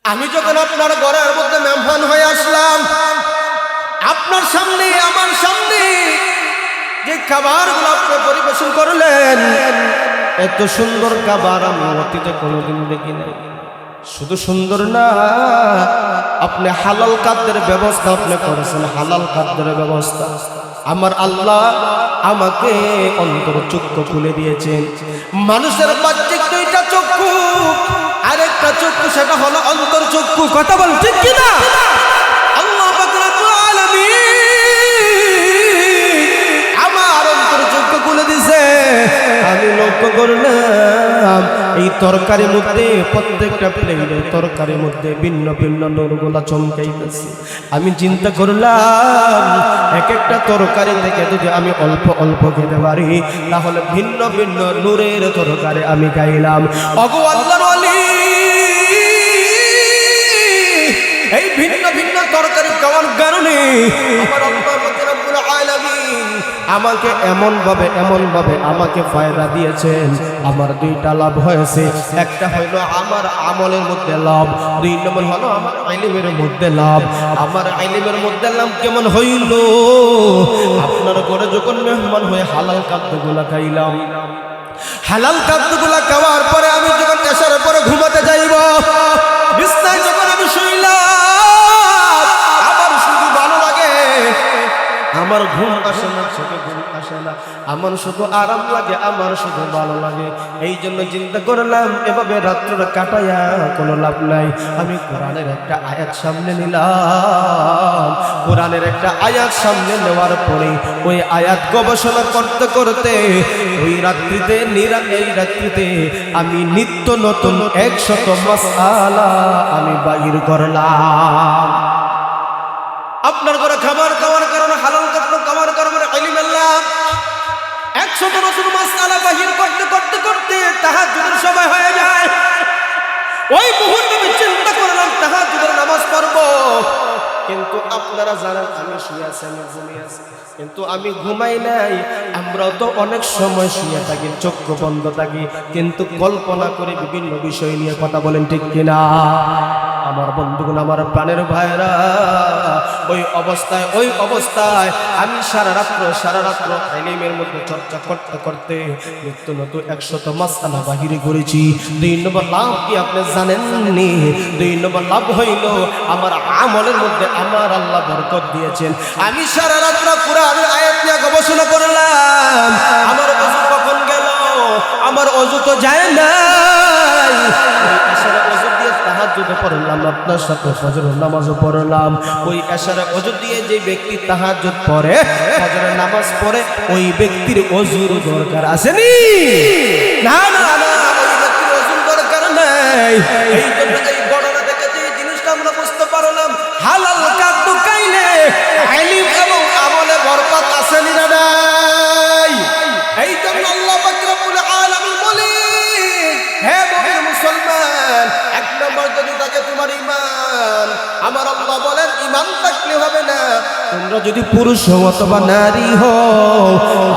আমি যখন আপনার ঘরের মধ্যে মেহমান হয়ে আসলাম, আপনার সামনে আমার সামনে যে খাবারগুলো আপনি পরিবেশন করলেন, এত সুন্দর খাবার আমি অতীতে কোনোদিন দেখি নাই। শুধু সুন্দর না, আপনি হালাল খাদ্যের ব্যবস্থা আপনি করেছেন, হালাল খাদ্যের ব্যবস্থা। আমার আল্লাহ আমাকে অন্তর চক্ষু খুলে দিয়েছেন। মানুষের বাহ্যিক দুইটা চক্ষু, আরেকটা চক্ষু সেটা হলো অন্তর চক্ষু। কথা বল ঠিক কিনা? আল্লাহ পাক রব্বুল আলামিন আমার অন্তর চক্ষু খুলে দিয়েছে। আমি লক্ষ্য করলাম এই তরকারির মধ্যে, প্রত্যেকটা প্লেটের তরকারির মধ্যে ভিন্ন ভিন্ন নূরগুলা চমকাইতেছে। আমি চিন্তা করলাম এক একটা তরকারি থেকে যদি আমি অল্প অল্প খেতে পারি, তাহলে ভিন্ন ভিন্ন নূরের তরকারি আমি খাইলাম। ওগো আল্লাহর ওলি, এই ভিন্ন ভিন্ন তরকারি খাওয়ার কারণে আমার আল্লাহ রাব্বুল আলামিন আমাকে এমন ভাবে আমাকে ফায়দা দিয়েছেন। আমার দুইটা লাভ হয়েছে। একটা হলো আমার আমলের মধ্যে লাভ, দুই নম্বর হলো আমার ইলমের মধ্যে লাভ। আমার ইলমের মধ্যে লাভ কেমন হইল? আপনার ঘরে যখন মেহমান হয়ে হালাল খাদ্যগুলা খাইলাম, হালাল খাদ্যগুলা খাওয়ার পরে আমি যখন এশার পরে ঘুমাতে যাইব, বিছানায় যখন আমি শুইলাম, আমার শুধু ভালো লাগে, আমার ঘুম আসে না, চোখে ঘুম আসে না, আমার শুধু আরাম লাগে, আমার শুধু ভালো লাগে। এই জন্য চিন্তা করলাম এভাবে রাত্রটা কাটাইয়া কোনো লাভ নাই। আমি কোরআনের একটা আয়াত সামনে নিলাম। কোরআনের একটা আয়াত সামনে নেওয়ার পরে ওই আয়াত গবেষণা করতে করতে ওই রাত্রিতে এই রাত্রিতে আমি নিত্য নতুন 100 মাসআলা আমি বাহির করলাম। আপনার ঘরে খাবার খাওয়ার কারণে, হালাল খাদ্য খাওয়ার কারণে ইলম আল্লাহ 100 নতুন মাসআলা বাহির করতে করতে করতে তাহাজ্জুদের সময় হয়ে যায়। ওই মুহূর্তে আমি চিন্তা করলাম তাহাজ্জুদের নামাজ পড়বো, কিন্তু আপনারা জানেন আমি শুয়ে আছি, আমি ঘুমিয়ে আছি, কিন্তু আমি ঘুমাই নাই। আমরাও তো অনেক সময় শুয়ে থাকি, চক্ষু বন্ধ থাকি, কিন্তু কল্পনা করে বিভিন্ন বিষয় নিয়ে কথা বলেন ঠিক কিনা? আমার বন্ধুগণ, আমার প্রাণের ভাইরা, ওই অবস্থায় আমি সারা রাত্র ইলমের মধ্যে চর্চা করতে করতে নিত্য নতুন 100 মাসআলা বাহির করেছি। 2 নম্বর লাভ কি আপনি জানেন নি? 2 নম্বর লাভ হইল আমার আমলের মধ্যে আমার আল্লাহ বরকত দিয়েছেন। আমি সারা রাত্র কোরআনের আয়াত নিয়ে গবেষণা করলাম। আমার ওযু কখন গেল? আমার ওযু তো যায় নাই। ওযু দিয়ে তাহাজ্জুদ পড়লাম, আপনার সাথে ফজরের নামাজও পড়লাম। ওই এশারে ওযু দিয়ে যে ব্যক্তি তাহাজ্জুদ পড়ে, ফজরের নামাজ পড়ে, ওই ব্যক্তির ওযুর দরকার আসেনি? না না না, ওই ব্যক্তির ওযুর দরকার নাই। এই জন্য এই গণনা থেকে যে জিনিসটা আমরা বুঝতে পারলাম, হালাল খাদ্য খাইলে ইলম এবং আমলে বরকত আসেনি না নাই? এই জন্য আল্লাহ পাক রব্বুল আলামিন বলেন, হে মুমিন মুসলমান, এক নম্বর যদি থাকে তোমার ঈমান, আমার আল্লাহ বলেন ঈমান থাকলে হবে না, তোমরা যদি পুরুষ হও অথবা নারী হও,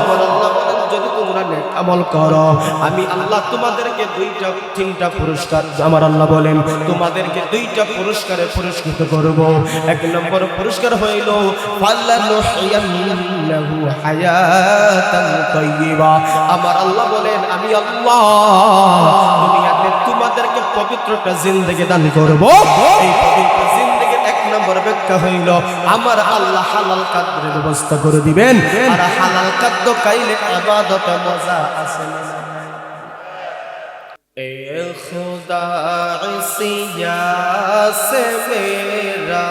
আমার আল্লাহ বলেন যদি তোমরা নেক আমল করো, আমি আল্লাহ তোমাদেরকে 3টা পুরস্কার, আমার আল্লাহ বলেন তোমাদেরকে 2টা পুরস্কারে পুরস্কৃত করব। এক নম্বর পুরস্কার হইল ফালানুহিয়ান্নাহু হায়াতান তাইয়্যিবা। আমার আল্লাহ বলেন আমি আল্লাহ দুনিয়াতে তোমাদেরকে পবিত্র একটা জিন্দেগি দান করব। এই পবিত্র জিন্দেগির 1 নম্বর ব্যাখ্যা হইল আমার আল্লাহ হালাল খাদ্যের ব্যবস্থা করে দিবেন। আর হালাল খাদ্য খাইলে ইবাদতে মজা আছে না? এ খুদা ইসিয়া সে মেরা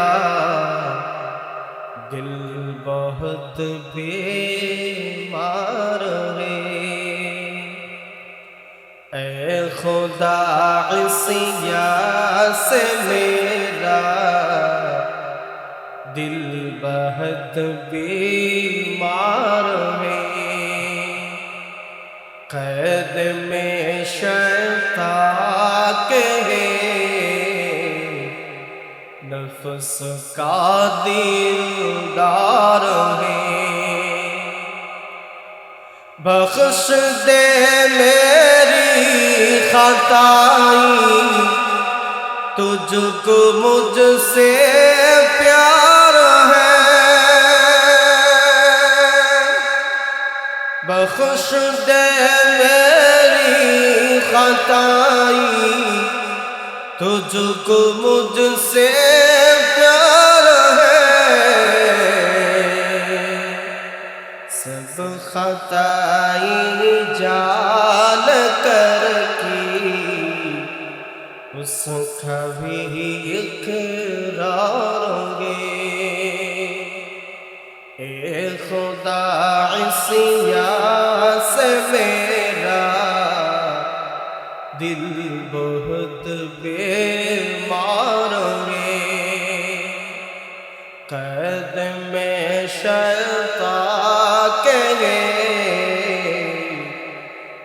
দিল বহুত बीमार है, ए खुदा इसिया से मेरा दिल बहुत बीमार है, कैद में शैतान के नफ्स का दिलदार है, बख्श दे मेरी खताई तुझको मुझसे प्यार है, बख्श दे मेरी खताई, तुझको मुझसे प्यार है, सब खताई जान कर की उसका भी इकरार होंगे। ए खुदा इसिया से मेरा दिल बहुत बेमार होंगे, कैद में शैतान के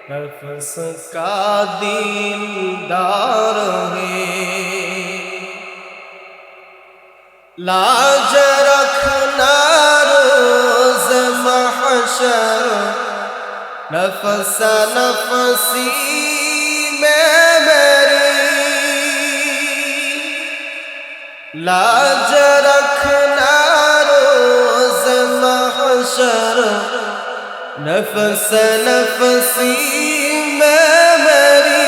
नफ्स का दीनदार है, लाज रखना रोज़ महशर, नफ्स नफसी में मेरी, लाज रखना रोज़ महशर, नफ्स नफसी में मेरी,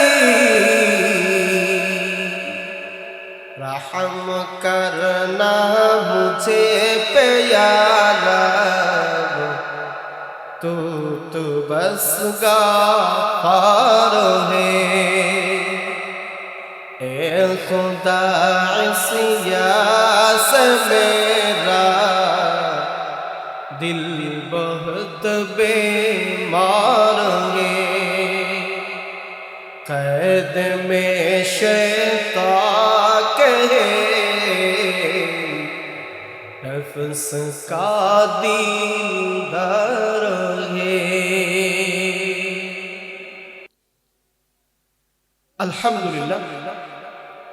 रहम करना मुझे पे या रब, तू बस गफ्फार है। ए खुदा इसिया से मेरा दिल बहुत बेमार है, कैद में शैतान के नफ्स का दीनदार है। আলহামদুলিল্লাহ,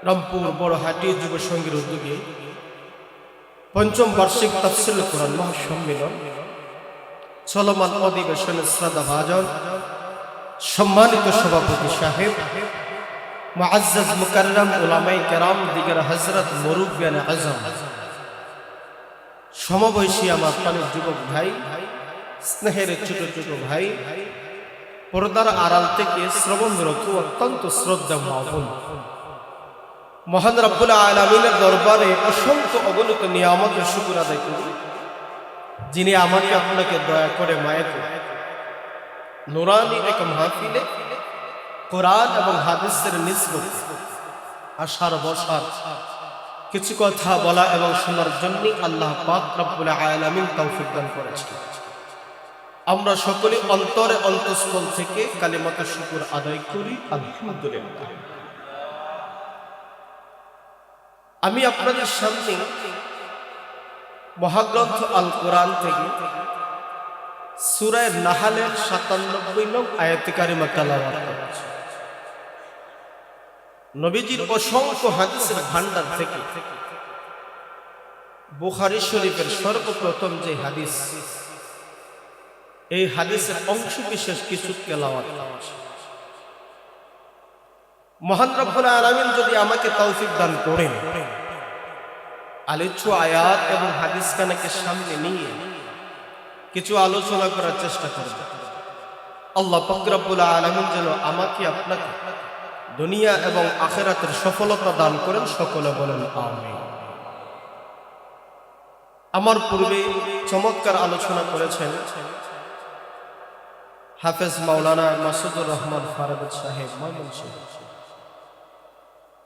রামপুর বড়হাটি যুব সংঘের উদ্যোগে পঞ্চম বার্ষিক তাফসীরুল কোরআন মহাসম্মেলন চলমান অধিবেশনের শ্রদ্ধাভাজন সম্মানিত সভাপতি সাহেব, মুআজ্জাজ মুকাররম উলামায়ে কেরাম, দিগর হযরত মুরব্বিয়ান আযম, সমবয়সী আমার প্রাণের যুবক ভাই, স্নেহের ছোট ছোট ভাই, পর্দার আড়াল থেকে শ্রবণরত অত্যন্ত শ্রদ্ধা মা বোন, মহান রব্বুল আলামিনের দরবারে অসংখ্য অগণিত নিয়ামতের শুকর আদায় করি, যিনি আমাকে আপনাকে দয়া করে মায়া করে নুরানি এক মাহফিলে কোরআন এবং হাদিসের নিসবত আশার বসার কিছু কথা বলা এবং শোনার জন্য আল্লাহ পাক রব্বুল আলামিন তৌফিক দান করেছেন। আমরা সকলে অন্তরে অন্তঃস্থল থেকে কালিমাতে শুকর আদায় করি আলহামদুলিল্লাহ। আমি আপনাদের সামনে মহাগ্রন্থ আল কোরআন থেকে সূরা নাহলের ৯৭ নং আয়াতে কারিমা তেলাওয়াত করছি। নবীজির অসংখ্য হাদিসের ভান্ডার থেকে বুখারী শরীফের সর্বপ্রথম যে হাদিস, এই হাদিসের অংশ বিশেষ কিছু তেলাওয়াত করছি। মহান রব্বুল আলামিন যদি আমাকে তৌফিক দান করেন, আলোচ্য আয়াত এবং হাদিস খানাকে সামনে নিয়ে কিছু আলোচনা করার চেষ্টা করব। আল্লাহ পাক রব্বুল আলামিন যেন আমাকে আপনাকে দুনিয়া এবং আখিরাতের সফলতা দান করেন, সকলে বলেন আমিন। আমার পূর্বে চমৎকার আলোচনা করেছেন হাফেজ মাওলানা মাসুদুর রহমান ফারাবী সাহেব ময়মনসিংহ।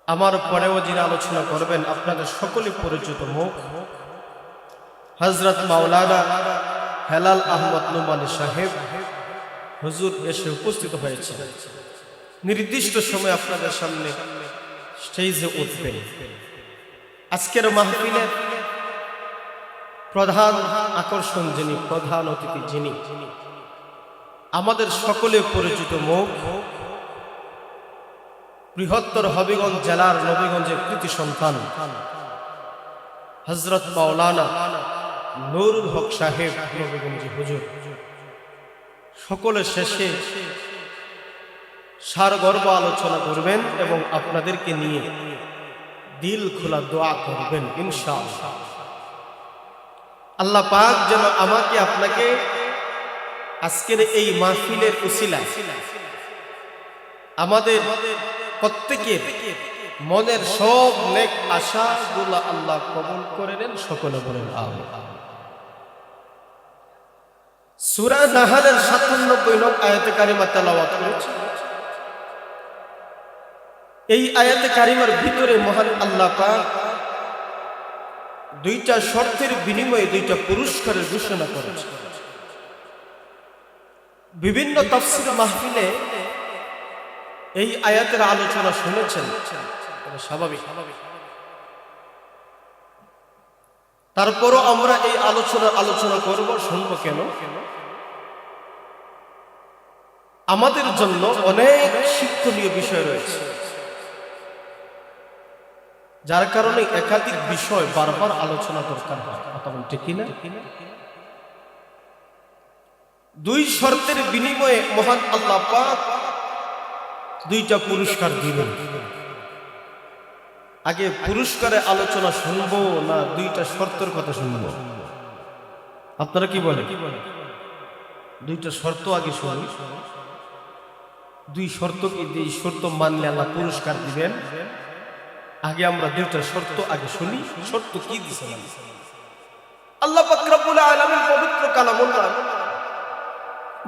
আমার পরেও যিনি আলোচনা করবেন আপনাদের সকলে পরিচিত মুখ হযরত মাওলানা হেলাল আহমদ নোমানী সাহেব হুজুর এসে উপস্থিত হয়েছে। নির্দিষ্ট সময় আপনাদের সামনে স্টেজে উঠবেন। আজকের মাহফিলের প্রধান আকর্ষণ যিনি, প্রধান অতিথি যিনি, আমাদের সকলে পরিচিত মুখ, বৃহত্তর হবিগঞ্জ জেলার নবীগঞ্জের কৃতি সন্তান হযরত মাওলানা নুরুল হক সাহেব নবীগঞ্জি হুজুর। সকলের শেষে সারগর্ভ আলোচনা করবেন এবং আপনাদেরকে নিয়ে দিল খোলা দোয়া করবেন ইনশাআল্লাহ। আল্লাহ পাক যেন আমাকে আপনাকে আজকের এই মাহফিলের উসিলায় আমাদের প্রত্যেকের মনের সব নেক আশাগুলো আল্লাহ কবুল করে নেন। সকলে বলেন আমিন। সূরা নাহলের ৯৭ নং আয়াতে কারিমা তেলাওয়াত করেছি। এই আয়াতে কারিমার ভিতরে মহান আল্লাহ পাক দুইটা শর্তের বিনিময়ে দুইটা পুরস্কারের ঘোষণা করেছে। বিভিন্ন তাফসীর মাহফিলে এই আয়াতের আলোচনা শুনেছেন, স্বাভাবিক। তারপরও আমরা এই আলোচনা করব, শুনবো কেন? আমাদের জন্য অনেক শিক্ষণীয় বিষয় রয়েছে, যার কারণে একাধিক বিষয় বারবার আলোচনা দরকার হয়। কথা বলতে কি না? দুই শর্তের বিনিময়ে মহান আল্লাহ পাক দুইটা পুরস্কার দিবেন। আগে পুরস্কারের আলোচনা শুনবো না দুইটা শর্তের কথা শুনবো? আপনারা কি বলেন? দুইটা শর্ত আগে শুনি। দুই শর্ত কি? দুই শর্ত মানলে আল্লাহ পুরস্কার দিবেন। আগে আমরা দুইটা শর্ত আগে শুনি। শর্ত কি দিয়েছেন আল্লাহ পাক রব্বুল আলামিন পবিত্র কালামুল্লাহ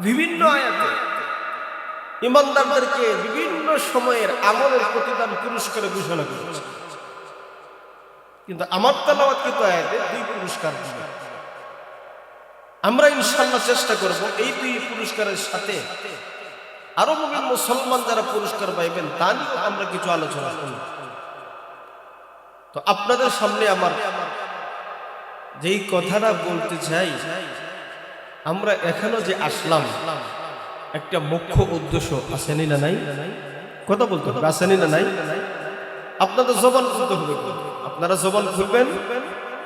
বিভিন্ন আয়াতে ইমানদারদেরকে বিভিন্ন সময়ের আমলের প্রতিদান পুরস্কারে ঘোষণা করেছে। কিন্তু আমার তেলাওয়াতকৃত আয়াতে দুই পুরস্কার দিবেন। আমরা ইনশাআল্লাহ চেষ্টা করব এই দুই পুরস্কারের সাথে আরো মুমিন মুসলমান যারা পুরস্কার পাইবেন তা নিয়ে আমরা কিছু আলোচনা করব। তো আপনাদের সামনে আমার যেই কথাটা বলতে চাই, আমরা এখনো যে আসলাম একটা মুখ্য উদ্দেশ্য আসেনি না নাই? কথা বলতে হবে, আসেনি না নাই? আপনাদের জবান খুলতে হবে। আপনারা জবান খুলবেন,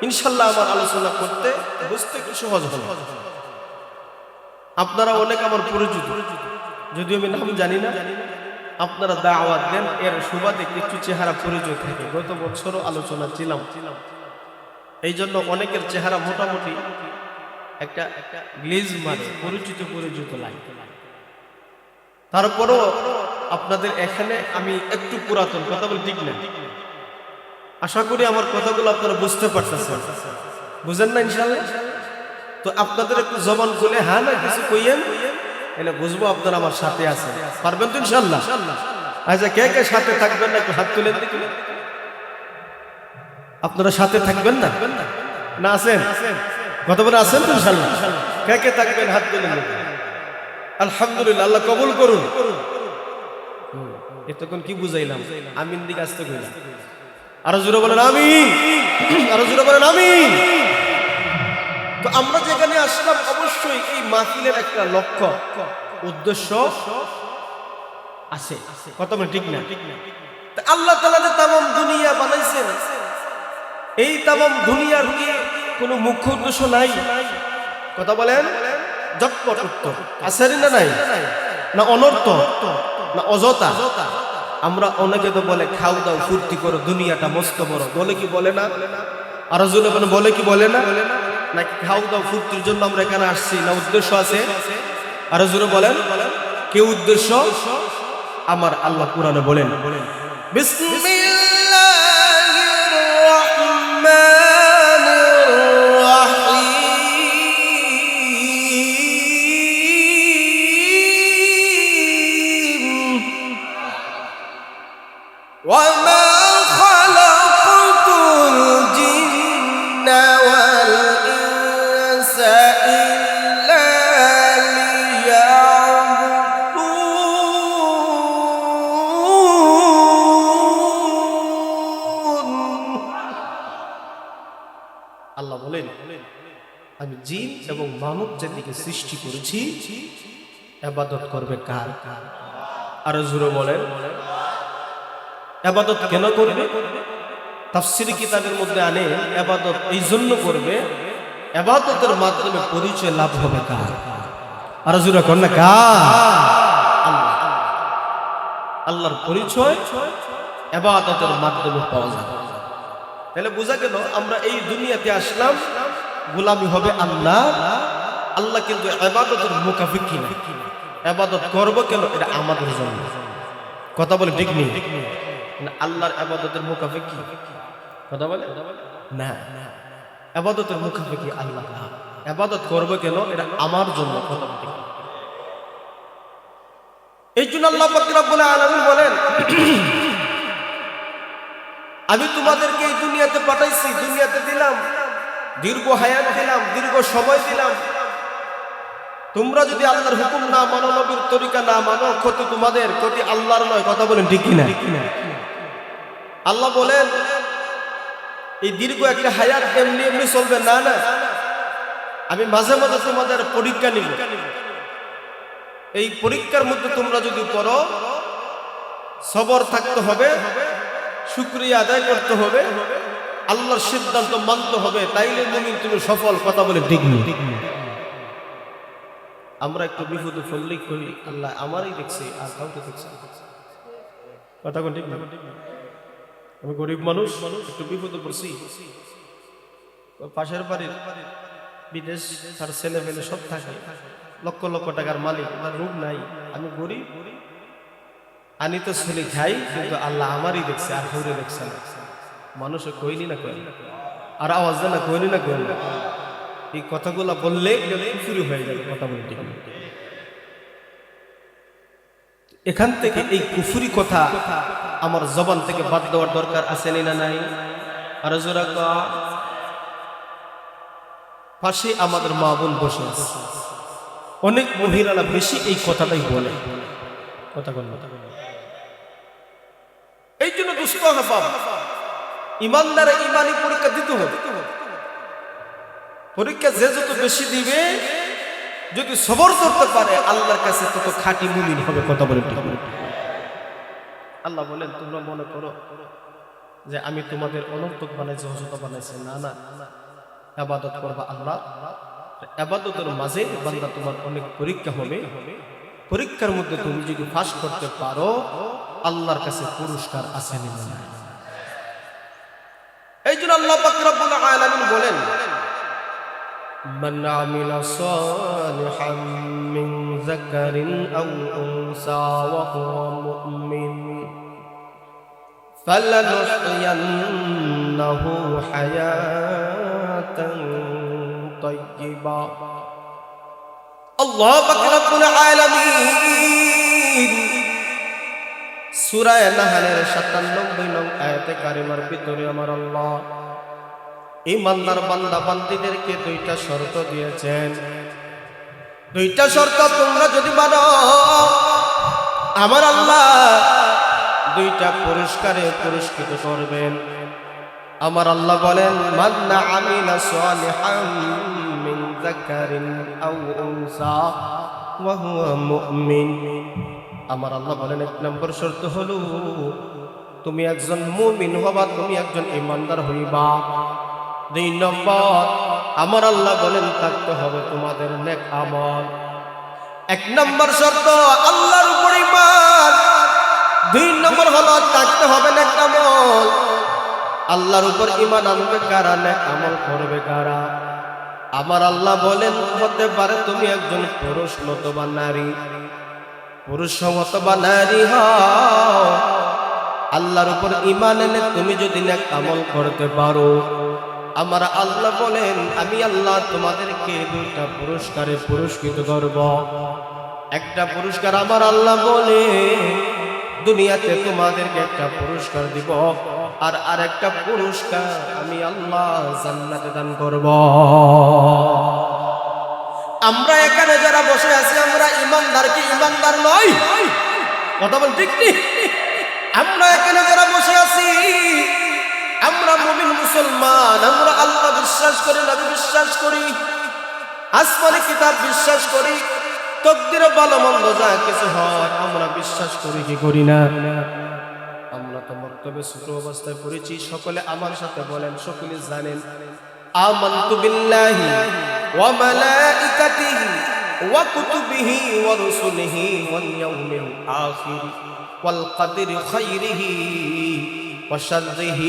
ইনশাল্লাহ আমার আলোচনা করতে বুঝতে একটু সহজ হবে। আপনারা অনেক আমার পরিচিত, যদিও আমি নাম জানি না। আপনারা দাওয়াত দেন, এর সুবাদে কিছু চেহারা পরিচয় থাকে। গত বছরও আলোচনা ছিলাম, এই জন্য অনেকের চেহারা মোটামুটি একটা গ্লেজ মারে, পরিচিত লাগে। তারপরও আপনাদের এখানে আমি একটু পুরাতন, কথা বলি ঠিক না? আশা করি আমার কথাগুলো আপনারা বুঝতে পারতেছেন, বুঝেন না ইনশাআল্লাহ? তো আপনাদের একটু জবান খুলে হ্যাঁ না কিছু কইয়েন, এলে বুঝবো আপনারা আমার সাথে আছেন। পারবেন তো ইনশাআল্লাহ? আচ্ছা, কে কে সাথে থাকবেন না একটু হাত তুলেন দেখি। আপনারা সাথে থাকবেন না? না আছেন? কথা বলে আছেন তো ইনশাআল্লাহ? কে কে থাকবেন হাত তুলেন। আলহামদুলিল্লাহ, আল্লাহ কবুল করুন। এতক্ষণ কি বুঝাইলাম? আমিন দিকে আসতে কইলাম। আরো জোরে বলেন আমিন, আরো জোরে বলেন আমিন। তো আমরা যেখানে আসলাম, অবশ্যই এই মাহফিলের একটা লক্ষ্য উদ্দেশ্য আছে। কথা বলেন ঠিক না? আল্লাহ তাআলা যে তামাম দুনিয়া বানাইছেন, এই তামাম দুনিয়ার কোনো মুখ্য উদ্দেশ্য নাই। কথা বলেন, জটপট উত্তর আছে না নাই? না অনর্থ, না অযথা? আমরা অনেকে তো বলে খাও দাও ফুর্তি করো, দুনিয়াটা মস্ত বড়, বলে কি বলে না? আরো জোরে বলে কি বলে না? নাকি খাও দাও ফুর্তির জন্য আমরা এখানে আসছি, না উদ্দেশ্য আছে? আরো জোরে বলেন, কি উদ্দেশ্য? আমার আল্লাহ কুরআনে বলেন, বিসমিল্লাহির রাহমানির রাহিম, ওয়া মা খালাকাতুল জিন্না ওয়াল ইনসা ইল্লা আল্লাহ বলেন, আমি জিন এবং মানব জাতিকে সৃষ্টি করেছি ইবাদত করবে কার? আরো জোরে বলেন, ইবাদত কেন করবে? তাফসীর কিতাবের মধ্যে আনে, ইবাদত এই জন্য করবে, ইবাদতের মাধ্যমে পরিচয় লাভ হবে কার? আরো জোরে কোন না কার? আল্লাহ। আল্লাহর পরিচয় ইবাদতের মাধ্যমে পাওয়া যাবে। তাহলে বোঝা গেল আমরা এই দুনিয়াতে আসলাম গোলামি হবে আল্লাহ। আল্লাহ কিন্তু ইবাদতের মুকাফিকি না। ইবাদত করব কেন? এটা আমাদের জন্য। কথা বলে ঠিক নেই? আল্লাহর ইবাদতের মুকাফিকি কথা বলে না। ইবাদতের মুকাফিকি আল্লাহ। ইবাদত করব কেন? এটা আমার জন্য। কথা বলে ঠিক। এই জন্য আল্লাহ পাক রব্বুল আলামিন বলেন, আমি তোমাদেরকে এই দুনিয়াতে পাঠাইছি, দুনিয়াতে দিলাম, দীর্ঘ হায়াত দিলাম, দীর্ঘ সময় দিলাম। তোমরা যদি আল্লাহর হুকুম না মানো, নবীর তরিকা না মানো, ক্ষতি তোমাদের, ক্ষতি আল্লাহর নয়। কথা বলেন ঠিক কিনা? আল্লাহ বলেন এই দীর্ঘ একটা হায়াত এমনি এমনি চলবে না। না, আমি মাঝে মাঝে তোমাদের পরীক্ষা নিব। এই পরীক্ষার মধ্যে তোমরা যদি পড়ো, সবর থাকতে হবে, শুকরিয়া আদায় করতে হবে, আল্লাহর সিদ্ধান্ত মানতে হবে, তাইলে মুমিন তুমি সফল। কথা বলে ঠিক নেই? আমরা একটু বিপদে পড়লেই করি আল্লাহ আমারই দেখছে, আর কাউকে দেখছে। কথা কোন ঠিক না? আমি গরিব মানুষ, একটু বিপদে পড়ছি, পাশের বাড়ির বিদেশ তার ছেলে মেলে সব থাকে, লক্ষ লক্ষ টাকার মালিক, আমার রূপ নাই, আমি গরিব, আনি তো ছেলে খাই, কিন্তু আল্লাহ আমারই দেখছে, আর কাউরে দেখছে না। মানুষে কইনি না কই, আর আওয়াজ দেয় না, কইনি না কই। এই কথাগুলো বললে শুরু হয়ে যাবে। কথা বলে ঠিক। এখান থেকে এই কুফরি কথা আমার জবান থেকে বাদ দেওয়ার দরকার আছে না নাই? আর জোরা পাশে আমাদের মা বোন বসে আছে, অনেক মহিলারা বেশি এই কথাটাই বলে। কথা বল। এই জন্য দুষ্ট হবাব ইমানদারে ইমানি পরীক্ষা দিতে হবে। পরীক্ষা যে যত বেশি দিবে, যদি সবর করতে পারে, আল্লাহর কাছে তত খাঁটি মুমিন হবে। কথা বলে ঠিক। আল্লাহ বলেন, তোমরা মনে করো যে আমি তোমাদের অনর্থক বানাইছি, অসত বানাইছি। না না, ইবাদত করবা আল্লাহ। ইবাদতের মাঝে বান্দা তোমার অনেক পরীক্ষা হবে। পরীক্ষার মধ্যে তুমি যদি পাস করতে পারো, আল্লাহর কাছে পুরস্কার আছে না? এই জন্য আল্লাহ পাক রব্বুল আলামিন বলেন, মান আমিলা সালিহান মিন যাকারিন আও উনসা ওয়া হুয়া মুমিন ফালানুহইয়ান্নাহু হায়াতান তাইয়্যিবা। আল্লাহ পাক রব্বুল আলামিন সূরা নাহলের ৯৭ নং আয়াতে কারিমার ভিতরে আমার আল্লাহ ঈমানদার বান্দা বান্দীদেরকে দুইটা শর্ত দিয়েছেন। দুইটা শর্ত তোমরা যদি মানো, আমার আল্লাহ দুইটা পুরস্কারে পুরস্কৃত করবেন। আমার আল্লাহ বলেন, মান আমিলা সালিহান মিন যাকারিন আও উনসা ওয়া হুয়া মুমিন। আমার আল্লাহ বলেন, এক নম্বর শর্ত হলো তুমি একজন মুমিন হবা, তুমি একজন ঈমানদার হইবা। দুই নম্বর আমার আল্লাহ বলেন থাকতে হবে তোমাদের নেক আমল। এক নম্বর শর্ত আল্লাহর উপর ঈমান, দুই নম্বর হলো থাকতে হবে নেক আমল। আল্লাহর উপর ঈমান আনবে কারা? নেক আমল করবে কারা? আমার আল্লাহ বলেন, হতে পারে তুমি একজন পুরুষ নতুবা নারী, পুরুষ অথবা নারী হও, আল্লাহর উপর ঈমান এনে তুমি যদি নেক আমল করতে পারো, আমার আল্লাহ বলেন আমি আল্লাহ তোমাদেরকে দুইটা পুরস্কারে পুরস্কৃত করব। একটা পুরস্কার আমার আল্লাহ বলে দুনিয়াতে তোমাদেরকে একটা পুরস্কার দিব, আর আরেকটা পুরস্কার আমি আল্লাহ জান্নাতে দান করব। আমরা এখানে যারা বসে আছি, আমরা ঈমানদার কি ঈমানদার নই? কথা বল ঠিক নেই? আমরা এখানে যারা বসে আছি, আমরা মুমিন মুসলমান, আমরা আল্লাহ বিশ্বাস করি, নবী বিশ্বাস করি, আসমানি কিতাব বিশ্বাস করি, তকদিরে ভালো মন্দ যা কিছু হয় আমরা বিশ্বাস করি কি করি না? আমরা তো মক্তবে ছোট অবস্থায় পড়েছি। সকলে আমার সাথে বলেন, সকলে জানেন, আমানতু বিল্লাহি ওয়া মালাইকাতিহি ওয়া কুতুবিহি ওয়া রুসুলিহি ওয়াল ইয়াউমিল আখির ওয়াল কদরি খাইরিহি وشره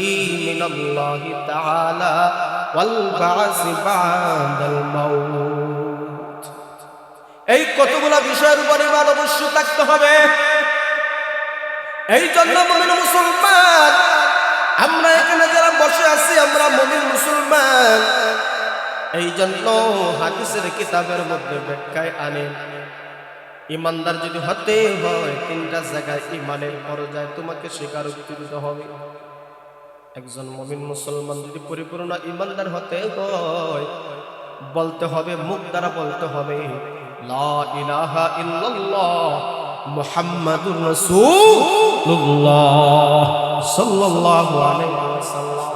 من الله تعالى والبعث بعد الموت এই কতগুলো বিষয়ের উপর ঈমান অবশ্যই থাকতে হবে। এই জন্য মুমিন মুসলমান, আমরা এখানে যারা বসে আছি আমরা মুমিন মুসলমান, এই জন্য হাদিসের কিতাবের মধ্যে ব্যাখ্যায় আনেন ইমানদার যদি হতে হয় তিনটা জায়গায় ইমানের পর্যায়ে তোমাকে স্বীকারোক্তি দিতে হবে। একজন মুমিন মুসলমান যদি পরিপূর্ণ ইমানদার হতে হয় বলতে হবে, মুখ দ্বারা বলতে হবে লা ইলাহা ইল্লাল্লাহ মুহাম্মাদুর রাসূলুল্লাহ সাল্লাল্লাহু আলাইহি ওয়াসাল্লাম।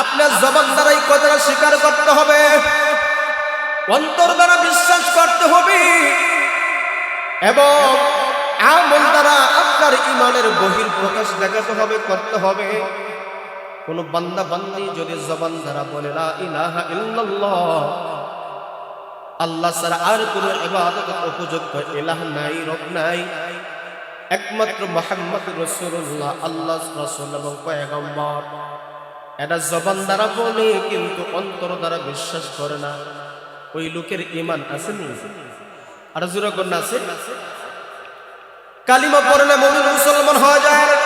আপনার জবান দ্বারা এই কথাটা স্বীকার করতে হবে, অন্তর দ্বারা বিশ্বাস করতে হবে এবং আমল দ্বারা আপনার ইমানের বহির প্রকাশ দেখাতে হবে, করতে হবে। কোন বান্দা বান্দি যদি জবান দ্বারা বলে লা ইলাহা ইল্লাল্লাহ, আল্লাহ ছাড়া আর কোন ইবাদতের উপযুক্ত ইলাহ নাই, রব নাই, একমাত্র মুহাম্মদুর রাসূলুল্লাহ আল্লাহর রাসূল এবং পয়গম্বর, এটা জবান দ্বারা বলে কিন্তু অন্তর দ্বারা বিশ্বাস করে না, ওই লোকের ঈমান আছে না? আর জোরে কোন আছে? কালিমা পড়লে মুমিন মুসলমান হওয়া যায় না,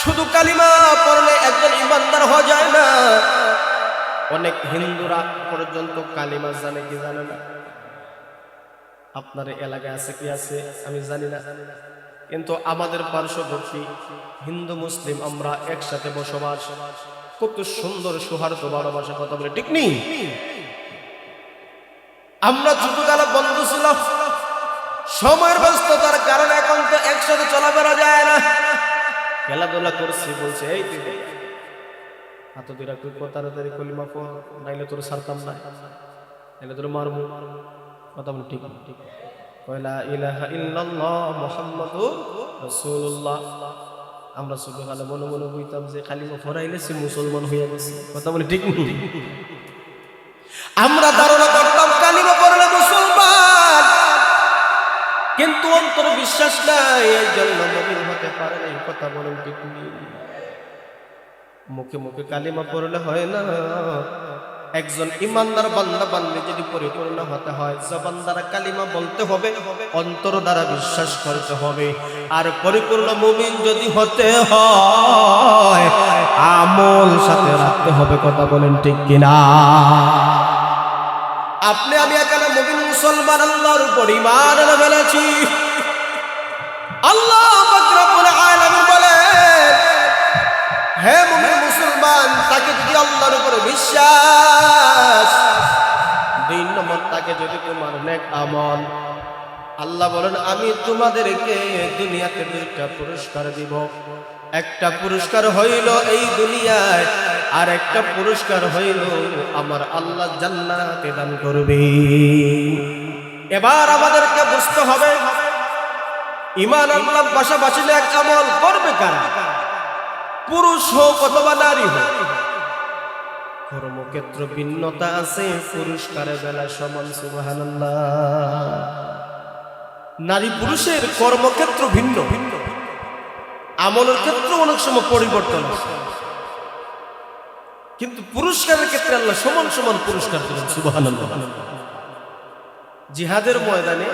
শুধু কালিমা পড়লে একজন ঈমানদার হওয়া যায় না। অনেক হিন্দুরা পর্যন্ত কালিমা জানে কি জানে না। আপনার এলাকায় আছে কি আছে আমি জানি না, কিন্তু আমাদের পার্শ্ববর্তী হিন্দু মুসলিম আমরা একসাথে বসবাস, কত সুন্দর সৌহার্দ্য ভালোবাসা কথা বলে, ঠিক নেই? আমরা ছোটবেলা বন্ধু ছিলাম, সময়ের ব্যস্ততার কারণে এখন তো একসাথে চলাফেরা যায় না। খেলাধুলা করছি, বলছে এই তুই এত দূর তুই তাড়াতাড়ি কলিমা পড়, নাইলে তোর ছাড়তাম না, নাইলে তোর মারবো, কথা বল, ঠিক ঠিক। লা ইলাহা ইল্লাল্লাহ মুহাম্মাদুর রাসূলুল্লাহ। আমরা ছোটবেলা মনে মনে বলতাম যে কালিমা পড়াইলে সে মুসলমান হয়ে গেছে, কথা বলে, ঠিক নেই? আমরা ধারণা করতাম কালিমা পড়লে মুসলমান, কিন্তু অন্তর বিশ্বাস নাই, এই জন্য মুমিন হতে পারে না, এই কথা বলেন, ঠিক নেই? মুখে মুখে কালিমা পড়লে হয় না। একজন ইমানদার বান্দা বান্দি যদি পরিপূর্ণ হতে হয় জবান দ্বারা কালিমা বলতে হবে, অন্তর দ্বারা বিশ্বাস করতে হবে। আর পরিপূর্ণ মুমিন যদি হতে হয় আমল সাথে রাখতে হবে, কথা বলেন, ঠিক কিনা? আপনি আমি এখানে মুমিন মুসলমান, আল্লাহর উপর ঈমান এনে ফেলেছি। আল্লাহ পাক রব্বুল আলামিন বলে, হে মুমিন মুসলমান, তাকে যদি আল্লাহর উপর বিশ্বাস, 2 নম্বর তাকে যদি তোমার নেক আমল, আল্লাহ বলেন আমি তোমাদেরকে দুনিয়াতে 2টা পুরস্কার দিব। একটা পুরস্কার হইল এই দুনিয়ায়, আর একটা পুরস্কার হইল আমার আল্লাহ জান্নাতে দান করবে। এবার আমাদেরকে বুঝতে হবে ঈমান আনলাম, পাশাপাশি নেক আমল করবে কারা? পুরুষ হোক অথবা নারী হোক, কর্মক্ষেত্র ভিন্নতা আছে, পুরস্কারের বেলা সমান। সুবহানাল্লাহ। নারী পুরুষের কর্মক্ষেত্র ভিন্ন ভিন্ন, আমলের ক্ষেত্রে অনেক সময় পরিবর্তন আছে, কিন্তু পুরস্কারের ক্ষেত্রে আল্লাহ সমান সমান পুরস্কার দেন। সুবহানাল্লাহ। জিহাদের ময়দানে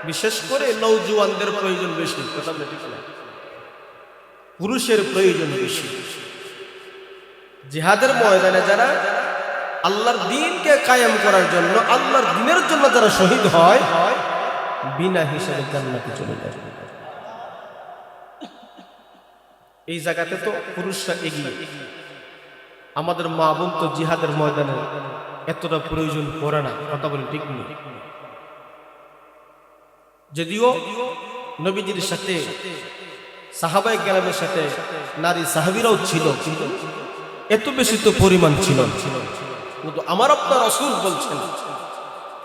বিশেষ করে নওজোয়ানদের প্রয়োজন বেশি, কথা বলে, ঠিক না? পুরুষের প্রয়োজন বেশি। জিহাদের ময়দানে যারা আল্লাহর দ্বীনকে কায়েম করার জন্য, আল্লাহর দ্বীনের জন্য যারা শহীদ হয়, বিনা হিসাবে জান্নাতে চলে যায়। এই জায়গাতে তো পুরুষরা এগিয়ে। আমাদের মা বোন তো জিহাদের ময়দানে এতটা প্রয়োজন পড়ে না, কথা বলি, ঠিক নেই? যদিও নবীজির সাথে সাহাবায়ে কেরামের সাথে নারী সাহাবীরাও ছিল, কিন্তু এত বেশি তো পরিমাণ ছিল। কিন্তু আমার আপনার রাসূল বলছেন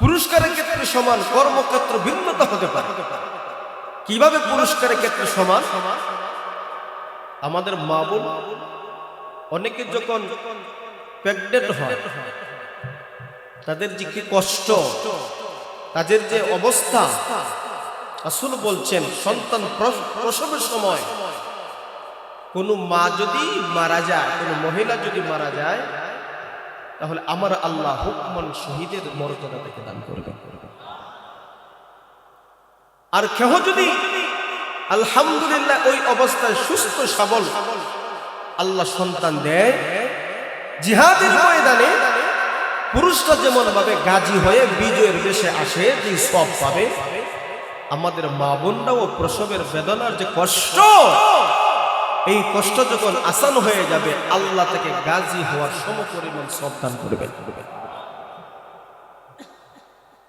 পুরস্কারের ক্ষেত্রে সমান, কর্মক্ষেত্র ভিন্নতা হতে পারে। কিভাবে পুরস্কারের ক্ষেত্রে সমান? আমাদের মা বোন অনেকে যখন প্রেগনেন্ট হয়, তাদের যে কি কষ্ট, তাদের যে অবস্থা, রাসূল বলছেন সন্তান প্রসবের সময় কোনো মা যদি মারা যায়, কোনো মহিলা যদি মারা যায়, তাহলে আমার আল্লাহ হুকমান শহীদের মর্যাদা তাকে দান করবে। আর কেহ যদি আলহামদুলিল্লাহ ওই অবস্থায় সুস্থ সবল আল্লাহ সন্তান দেয়, জিহাদের ময়দানে পুরুষরা যেমন ভাবে গাজী হয়ে বিজয়ের বেশে আসে, যে সব পাবে, আমাদের মা বোনরাও প্রসবের বেদনার যে কষ্ট, এই কষ্ট যখন আসান হয়ে যাবে, আল্লাহ থেকে গাজী হওয়ার সমপরিমাণ সব দান করবে।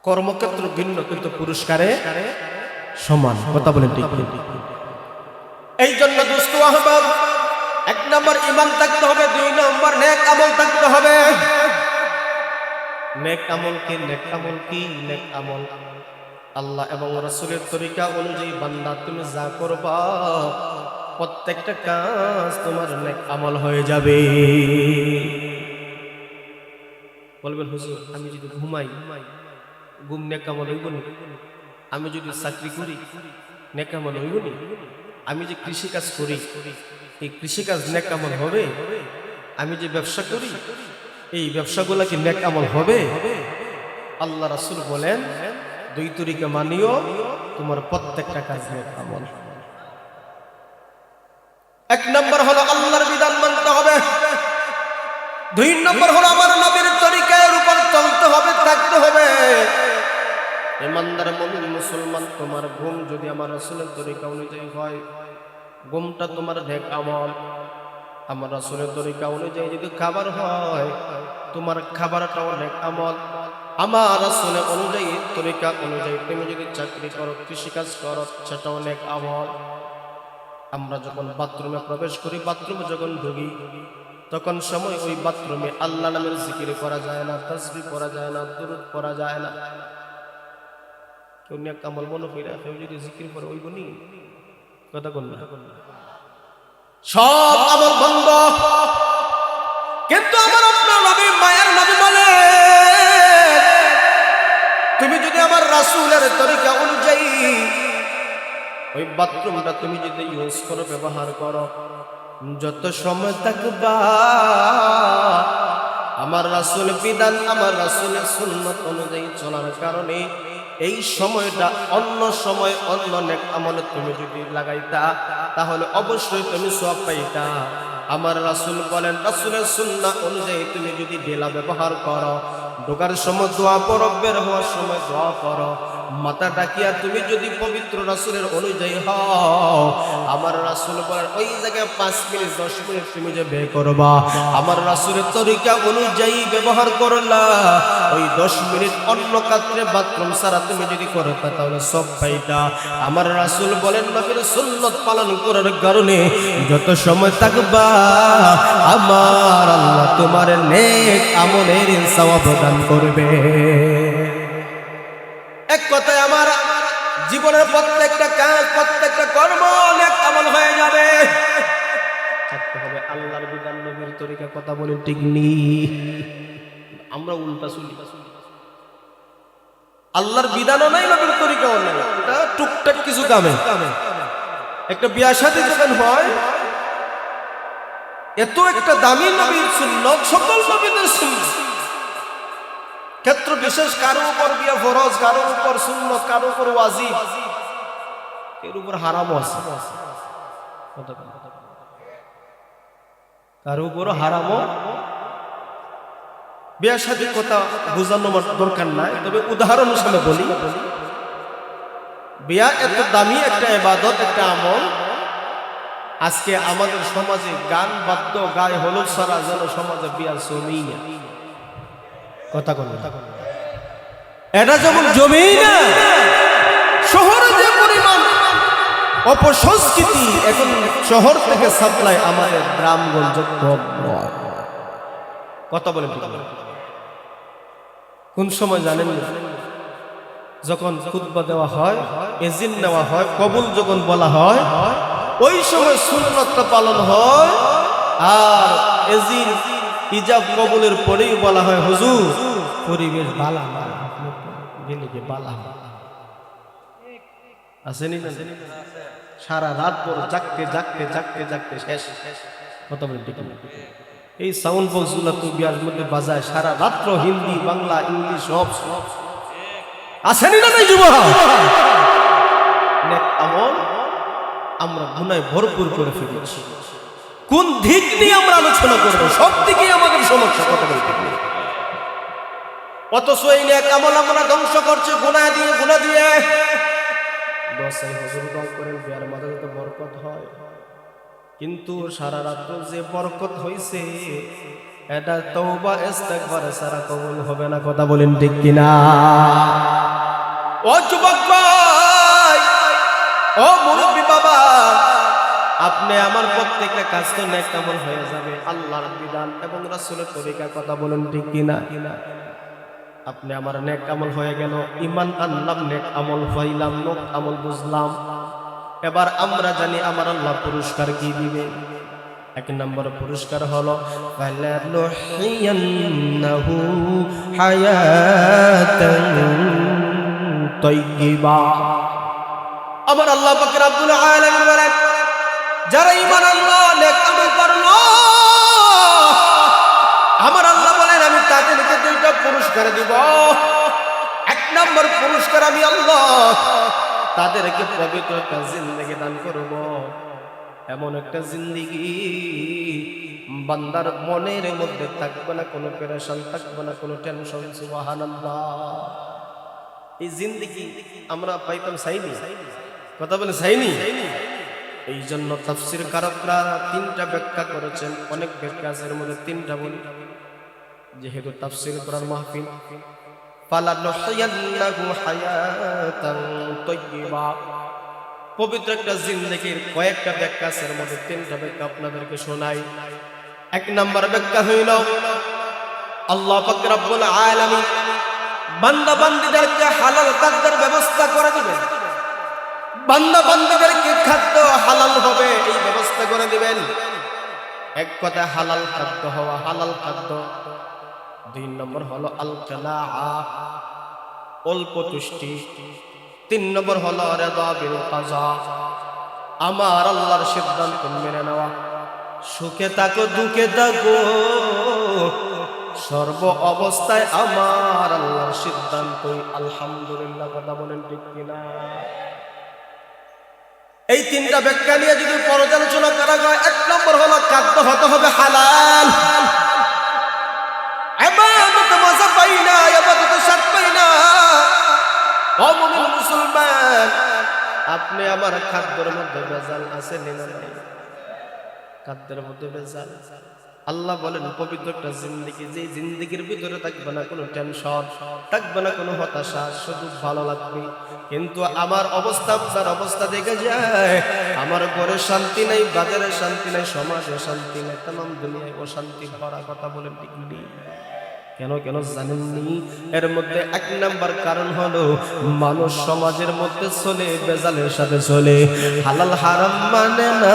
কর্মক্ষেত্র ভিন্ন কিন্তু পুরস্কারে সমান। কথা বলেন ঠিক? এই জন্য দোস্ত আহবাব, 1 নম্বর ঈমান থাকতে হবে, 2 নম্বর নেক আমল থাকতে হবে। নেক আমল কি? নেক আমল কি? নেক আমল আল্লাহ এবং রাসূলের তরিকা অনুযায়ী বান্দা তুমি যা করবা, প্রত্যেকটা কাজ তোমার নেক আমল হয়ে যাবে। বলবেন হুজুর, আমি যদি ঘুমাই, ঘুম নেক আমল হইব না? আমি যদি চাকরি করি, নেক আমল হইব না? আমি যে কৃষিকাজ করি, এই কৃষিকাজ নেক আমল হবে? আমি যে ব্যবসা করি, এই ব্যবসাগুলা কি নেক আমল হবে? আল্লাহ রাসূল বলেন, 2 তরিকা মানিও, তোমার প্রত্যেকটা কাজ নেক আমল। 1 নম্বর হলো আল্লাহর বিধান মানতে হবে, 2 নম্বর হলো আমার নবীর তরিকার উপর চলতে হবে, থাকতে হবে। ইমানদার মুমিন মুসলমান, তোমার ঘুম যদি আমার রাসূলের তরিকা অনুযায়ী হয়, ঘুমটা তোমার নেক আমল। আমার রাসূলের তরিকা অনুযায়ী যদি খাবার হয়, তোমার খাবারটাও নেক আমল। আমার রাসূলের অনুযায়ী তরিকা অনুযায়ী তুমি যদি চাকরি করো, কৃষিকাজ করো, সেটাও নেক আমল। আমরা যখন বাথরুমে প্রবেশ করি, বাথরুমে যখন ঢুকি, তখন সময় ওই বাথরুমে আল্লাহ নামের জিকির করা যায় না, তাসবিহ করা যায় না, দুরূদ পড়া যায় না। কেউ নেক আমল মনে কইরা কেউ যদি জিকির করে ওই বনি কথা বল না, সব আমল বন্ধ। কিন্তু আমার আপনার নবী, মায়ের নবী বলে, তুমি যদি আমার রাসূলের তরিকা অনুযায়ী ওই বাথরুমটা তুমি যদি ইউজ করো, ব্যবহার করো, যত সময় থাকবা আমার রাসূল বিধান, আমার রাসূলের সুন্নাত অনুযায়ী চলার কারণে এই সময়টা অন্য সময় অন্য নেক আমলে তুমি যদি লাগাইতা, তাহলে অবশ্যই তুমি সওয়াব পাইতা। আমার রাসূল বলেন, রাসূলের সুন্নাহ অনুযায়ী তুমি যদি বেলা ব্যবহার করো, ঢোকার সময় দোয়া পড়ো, বের হওয়ার সময় দোয়া পড়ো, মাথা ডাকিয়া তুমি যদি পবিত্র রাসূলের অনুযায়ী হও, আমার রাসূল বলেন ওই জায়গায় 5 মিনিট 10 মিনিট তুমি যে ব্যয় করবা, আমার রাসূলের তরিকা অনুযায়ী ব্যবহার করলা, ওই 10 মিনিট অন্য কাত্রে বাথরুম সারা তুমি যদি করতা, তাহলে সব পাইতা। আমার রাসূল বলেন, নবীর সুন্নাত পালন করার কারণে যত সময় থাকবা আমার আল্লাহ তোমার নেক আমলের সওয়াব দান করবে। এক কথায় আমার জীবনের প্রত্যেকটা কাজ, প্রত্যেকটা কর্ম নেক আমল হয়ে যাবে। থাকতে হবে আল্লাহর বিধান, নবীর তরিকা। কথা বলেন ঠিক নি? আমরা উল্টা শুনি, আল্লাহর বিধানও নাই, নবীর তরিকাও নাই, এটা টুকটাক কিছু কামে। একটা বিয়া শাদী যখন হয়, এত একটা দামি নবীর সুন্নাত, সকল নবীদের সুন্নাত, ক্ষেত্র বিশেষ কারো উপর বিয়া ফরজ, কারো উপর সুন্নাত, কারো উপর ওয়াজিব, এর উপর হারামও আছে, কারো উপর হারামও। বিয়া শাদীর কথা বোঝানোর দরকার নাই, তবে উদাহরণ হিসেবে বলি, বিয়া এত দামি একটা ইবাদত, একটা আমল। আজকে আমাদের সমাজে গান বাদ্য গায়ে হলুদ ছাড়া যেন সমাজে বিয়া জমেই না। কথা বল, এটা যেমন জমেই না, শহরে যে পরিমাণ অপসংস্কৃতি, এখন শহর থেকে সাপ্লাই আমাদের গ্রামগঞ্জ কম নয়। কথা বলেন, কোন সময় জানেন না? যখন খুতবা দেওয়া হয়, এজিন নেওয়া হয়, কবুল যখন বলা হয়, ওই সময় সুন্নাতটা পালন হয়। আর এজিন ইজাব কবুলের পরেই বলা হয়, হুজুর পরিবেশ বালা না, গেলে কি বালা আসেনি না? সারা রাত পর জাগতে জাগতে জাগতে জাগতে শেষ। কথা বলেন ঠিক না? এই সাউন্ড বক্সগুলো তো বিয়ার মধ্যে বাজায় সারা রাত্র, হিন্দি বাংলা ইংলিশ সব আসেনি না নাই যুবক? নেক আমল আমরা গুনায় ভরপুর করে ফেলেছি। কোন দিক নিয়ে আমরা আলোচনা করব? সব দিকেই আমাদের সমস্যা। কথা বলতে গিয়ে অথচ এই নেক আমল আমরা ধ্বংস করছি গুনাহ দিয়ে, গুনাহ দিয়ে। দশাই হুজুর দোয়া করেন বিয়ার মাঝে তো বরকত হয়, কিন্তু সারা রাত যে বরকত হইছে এটা তওবা ইস্তেগফার ছাড়া কবুল হবে না। কথা বলেন ঠিক কিনা? ও যুবক ভাই, ও মুরব্বি বাবা, আপনি আমার প্রত্যেকটা কাজ তো নেক আমল হয়ে যাবে আল্লাহর বিধান এবং রাসূলের তরিকা। কথা বলেন ঠিক কিনা? আপনি আমার নেক আমল হয়ে গেল, ঈমান আনলাম, নেক আমল হইলাম, নেক আমল বুঝলাম। এবার আমরা জানি আমার আল্লাহ পুরস্কার কি দিবে। এক নম্বর পুরস্কার হলো ফালানুহিয়ান্নাহু হায়াতান তাইয়্যিবা। আমার আল্লাহ পাক রব্বুল আলামিন বলেন, যারা ঈমান আনলো, নেক আমল করলো, আমার আল্লাহ বলেন আমি তাদেরকে দুইটা পুরস্কার দিব। এক নম্বর পুরস্কার আমি আল্লাহ তাদেরকে পবিত্র একটা জিন্দেগি দান করব, এমন একটা জিন্দেগি বান্দার মনের মধ্যে থাকবে না কোনো পেরেশান, থাকবে না কোনো টেনশন। সুবহানাল্লাহ। এই জিন্দেগি আমরা পাইতাম চাইনি? কথা বলে চাইনি? এই জন্য তাফসীর কারকরা তিনটা ব্যাখ্যা করেছেন, অনেক ব্যাখ্যা আছে, এর মধ্যে তিনটা বলি। যেহেতু তাফসীর করার মাহফিল, ফালানুহিয়ান্নাহু হায়াতান তাইয়্যিবা, পবিত্র একটা জিন্দেগির কয়েকটা ব্যাখ্যা আছে, এর মধ্যে তিনটা ব্যাখ্যা আপনাদেরকে শোনাই। এক নম্বর ব্যাখ্যা হইল আল্লাহ পাক রব্বুল আলামিন বান্দা বান্দীদেরকে হালাল খাদ্যের ব্যবস্থা করে দিবেন, বান্দা বান্দীদেরকে খাদ্য হালাল হবে এই ব্যবস্থা করে দিবেন। এক কথা হালাল খাদ্য হওয়া, হালাল খাদ্য। দুই নম্বর হলো আল কানাআ, অল্প তুষ্টি। তিন নম্বর হলো রিদা বিল কাজা, আমার আল্লাহর সিদ্ধান্ত মেনে নেওয়া। সুখে থাকো দুঃখে থাকো, সর্ব অবস্থায় আমার আল্লাহর সিদ্ধান্তই আলহামদুলিল্লাহ। কথা বলেন ঠিক কিনা? এই তিনটা ব্যাখ্যা নিয়ে যদি পর্যালোচনা করা হয়, এক নম্বর হলো খাদ্য হতে হবে হালাল। ইবাদতে মজা পাই না, ইবাদতে স্বাদ পাই না। ও মুমিন মুসলমান, আপনি আমার খাদ্যের মধ্যে ভেজাল আছে না নাই? খাদ্যের মধ্যে ভেজাল। আল্লাহ বলেন পবিত্র একটা জিন্দেগি, যে জিন্দেগির ভিতরে থাকবে না কোনো টেনশন, থাকবে না কোনো হতাশা, শুধু ভালো লাগবে। কিন্তু আমার অবস্থা, আপনার অবস্থা দেখে যায়, আমার ঘরে শান্তি নাই, বাজারে শান্তি নাই, সমাজে শান্তি নাই, তামাম দুনিয়ায় অশান্তি ভরা। কথা বলেন ঠিক নেই? কেন কেন জানেননি? এর মধ্যে এক নাম্বার কারণ হলো মানুষ সমাজের মধ্যে চলে বেজালের সাথে চলে, হালাল হারাম মানে না।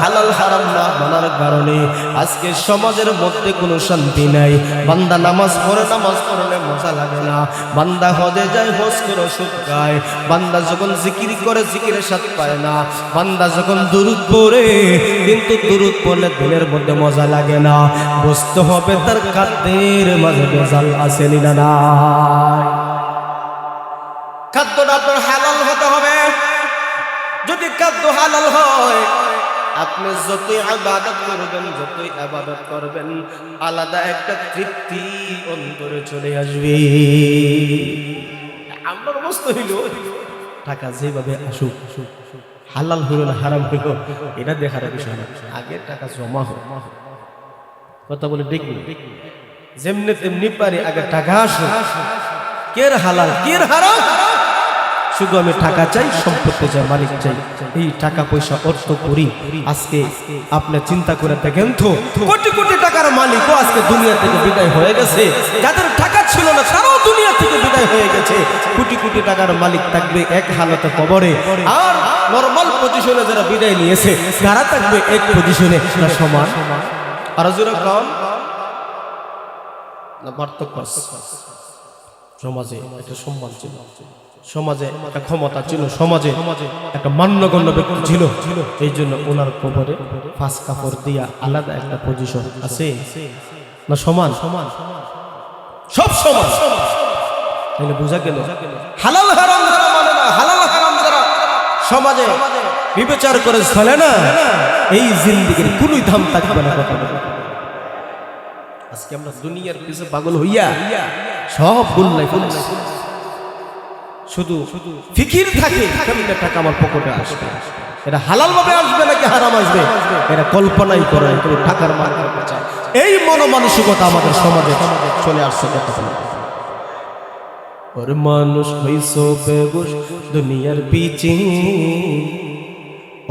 হালাল হারাম না মানার কারণে আজকে সমাজের মধ্যে কোনো শান্তি নাই। বান্দা নামাজ পড়ে, নামাজ পড়লে মজা লাগে না। বান্দা হজে যায়, হজ করে সুদ খায়। বান্দা যখন জিকির করে, জিকিরের স্বাদ পায় না। বান্দা যখন দুরূদ পড়ে, কিন্তু দুরূদ পড়লে দিলের মধ্যে মজা লাগে না। বুঝতে হবে তার খাদ্যের মাঝে ভেজাল আছে না নাই। খাদ্যটা আপনার হালাল হতে হবে। যদি খাদ্য হালাল হয়, আপনি যতই ইবাদত করবেন, যতই ইবাদত করবেন, আলাদা একটা তৃপ্তি অন্তরে চলে আসবে। আমার অবস্থা হইল টাকা যেভাবে আসুক, হালাল হইল না হারাম হইল এটা দেখার বিষয় না, আগে টাকা জমা হোক। কথা বলে দেখবি যেমনি তেমনি পারি, আগে টাকা আসুক। কের হালাল কের হারাম, শুধু আমি টাকা চাই, সম্পত্তি চাই, মালিক চাই। এই টাকা পয়সা অর্থ করি। আজকে আপনি চিন্তা করে দেখেন তো, কোটি কোটি টাকার মালিকও আজকে দুনিয়া থেকে বিদায় হয়ে গেছে। যাদের টাকা ছিল না তারাও দুনিয়া থেকে বিদায় হয়ে গেছে। কোটি কোটি টাকার মালিক থাকবে এক হালতে কবরে, আর নরমাল পজিশনে যারা বিদায় নিয়েছে তারা থাকবে এক পজিশনে। না সমান? আর যারা কম না পার্থক্য? সমাজে একটা সম্মান ছিল। সমাজে একটা ক্ষমতা ছিল, সমাজে একটা মান্যগণ্য ব্যক্তি ছিল, এই জন্য ওনার কবরে ফাঁস কাপড় দিয়া আলাদা একটা পজিশন আছে না? সমান সমান সব সমান। তাহলে বোঝা গেল হালাল হারাম যারা মানে না, হালাল হারাম যারা সমাজে বিবেচার করে চলে না, এই জিন্দেগির কোনোই দাম থাকবে না। কথা আজকে আমরা দুনিয়ার পিছে পাগল হইয়া সব গুল্লাই ফেলছি, শুধু ফিকির থাকে কেমনে টাকা আমার পকেটে আসবে, এটা হালাল ভাবে আসবে নাকি হারাম আসবে, এটা কল্পনাই করে টাকার মান করতে চায়। এই মনোমানসিকতা আমাদের সমাজে চলে আসছে। ওর মানুষ হইছো বেহুশ দুনিয়ার পিছে,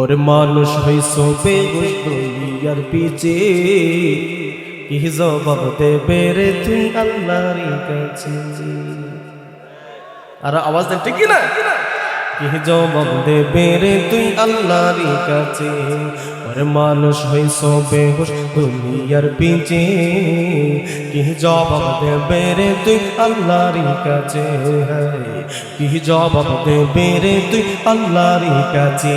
ওর মানুষ হইছো বেহুশ দুনিয়ার পিছে, কি জবাব দেবে রে তুই আল্লাহর কাছে? আর আওয়াজ দেন ঠিক না? কি জবাব দেবে রে তুই আল্লাহর কাছে? ওর মানুষ হইছো বেহুশ দুনিয়ার পিছে, কি জবাব দেবে রে তুই আল্লাহর কাছে? কি জবাব দেবে রে তুই আল্লাহর কাছে?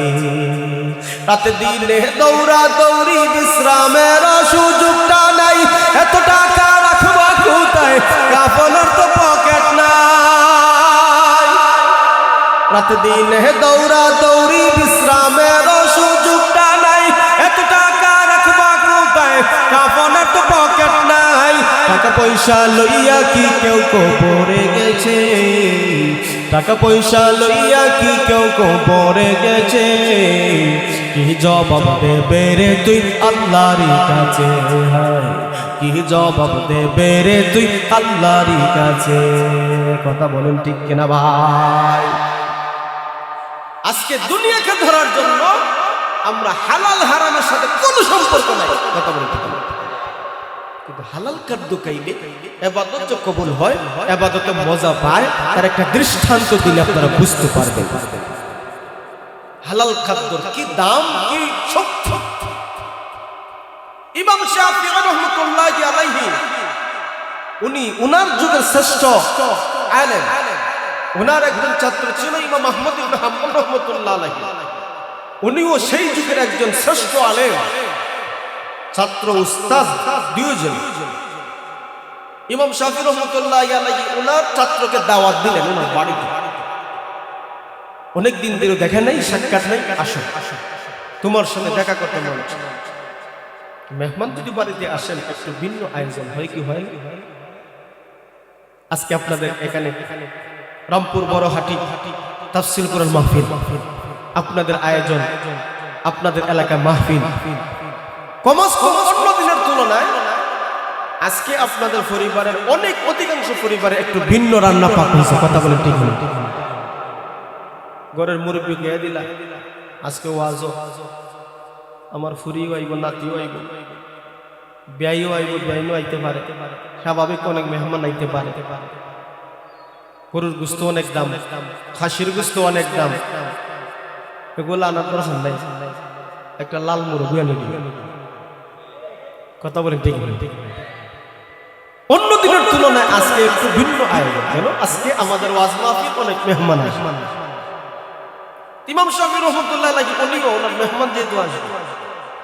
রাত দিনে দৌড়া দৌড়ি বিশ্রামের সুযোগটা নাই, এত টাকা রাখবো কোথায়, কাফনের তো পকেট নাই। রাত দিনে দৌড়া দৌড়ি বিশ্রামের সুযোগটা নাই, এত টাকা রাখবো কোথায়, কাফনের তো পকেট নাই। টাকা পয়সা লইয়া কি কেউ কবরে গেছে, টাকা পয়সা লইয়া কি কেউ কবরে গেছে? কি জবাব দেবে রে তুই আল্লাহর কাছে? কি জবাব দেবে রে তুই আল্লাহর কাছে? কথা বলেন ঠিক কিনা ভাই? আজকে দুনিয়াকে ধরার জন্য আমরা হালাল হারামের সাথে কোনো সম্পর্ক নাই। কথা বলেন ঠিক কিনা? কিন্তু হালাল খাদ্য খাইলে ইবাদত যে কবুল হয়, ইবাদতে মজা পায়, তার একটা দৃষ্টান্ত দিলে আপনারা বুঝতে পারবেন হালাল খাদ্যর কি দাম, কি শক্তি। ইমাম শাফিঈ রাহমাতুল্লাহি আলাইহি উনি উনার যুগের শ্রেষ্ঠ আলেম, উনার একজন ছাত্র ছিল ইমাম আহমদ ইবনে হাম্বল রাহমাতুল্লাহি আলাইহি। উনিও সেই যুগের একজন শ্রেষ্ঠ আলেম, ছাত্র উস্তাদ দুইজন। ইমাম শাফিঈ রাহমাতুল্লাহি আলাইহি উনার ছাত্রকে দাওয়াত দিলেন উনার বাড়িতে। অনেক দিন ধরে দেখা নাই, সাক্ষাৎ নাই, আসো তোমার সঙ্গে দেখা করতে মন চায়। মেহমান যদি বাড়িতে আসেন একটু ভিন্ন আয়োজন হয় কি হয়? আজকে আপনাদের এখানে রামপুর বড়হাটি তাফসীর কোরআন মাহফিল, আপনাদের আয়োজন, আপনাদের এলাকায় মাহফিল কমাস কম অন্য দিনের তুলনায় আজকে আপনাদের পরিবারের অনেক অধিকাংশ পরিবারে একটু ভিন্ন রান্না পাক হয়েছে। কথা বলেন ঠিক না? ঘরের মুরব্বী গিয়ে দিলা আজকে ওয়াজও, আমার ফুরিও আইব, নাতিও আইব, বিয়াইও আইব, বিয়াইনও আইতে পারে, স্বাভাবিক অনেক মেহমান আইতে পারে। গরুর গোশত অনেক দাম, খাসির গোশত অনেক দাম, এগুলো আনার দরকার নাই। একটা লাল মুরগি আনি দিবে। কথা বলেন ঠিক না? অন্য দিনের তুলনায় আজকে একটু ভিন্ন আয়োজন। কেন? আজকে আমাদের ওয়াজ মাহফিল অনেক মেহমান আসে। ইমাম শাফিঈ রাহমাতুল্লাহি আলাইহি উনিও ওনার মেহমান যেহেতু আসবে,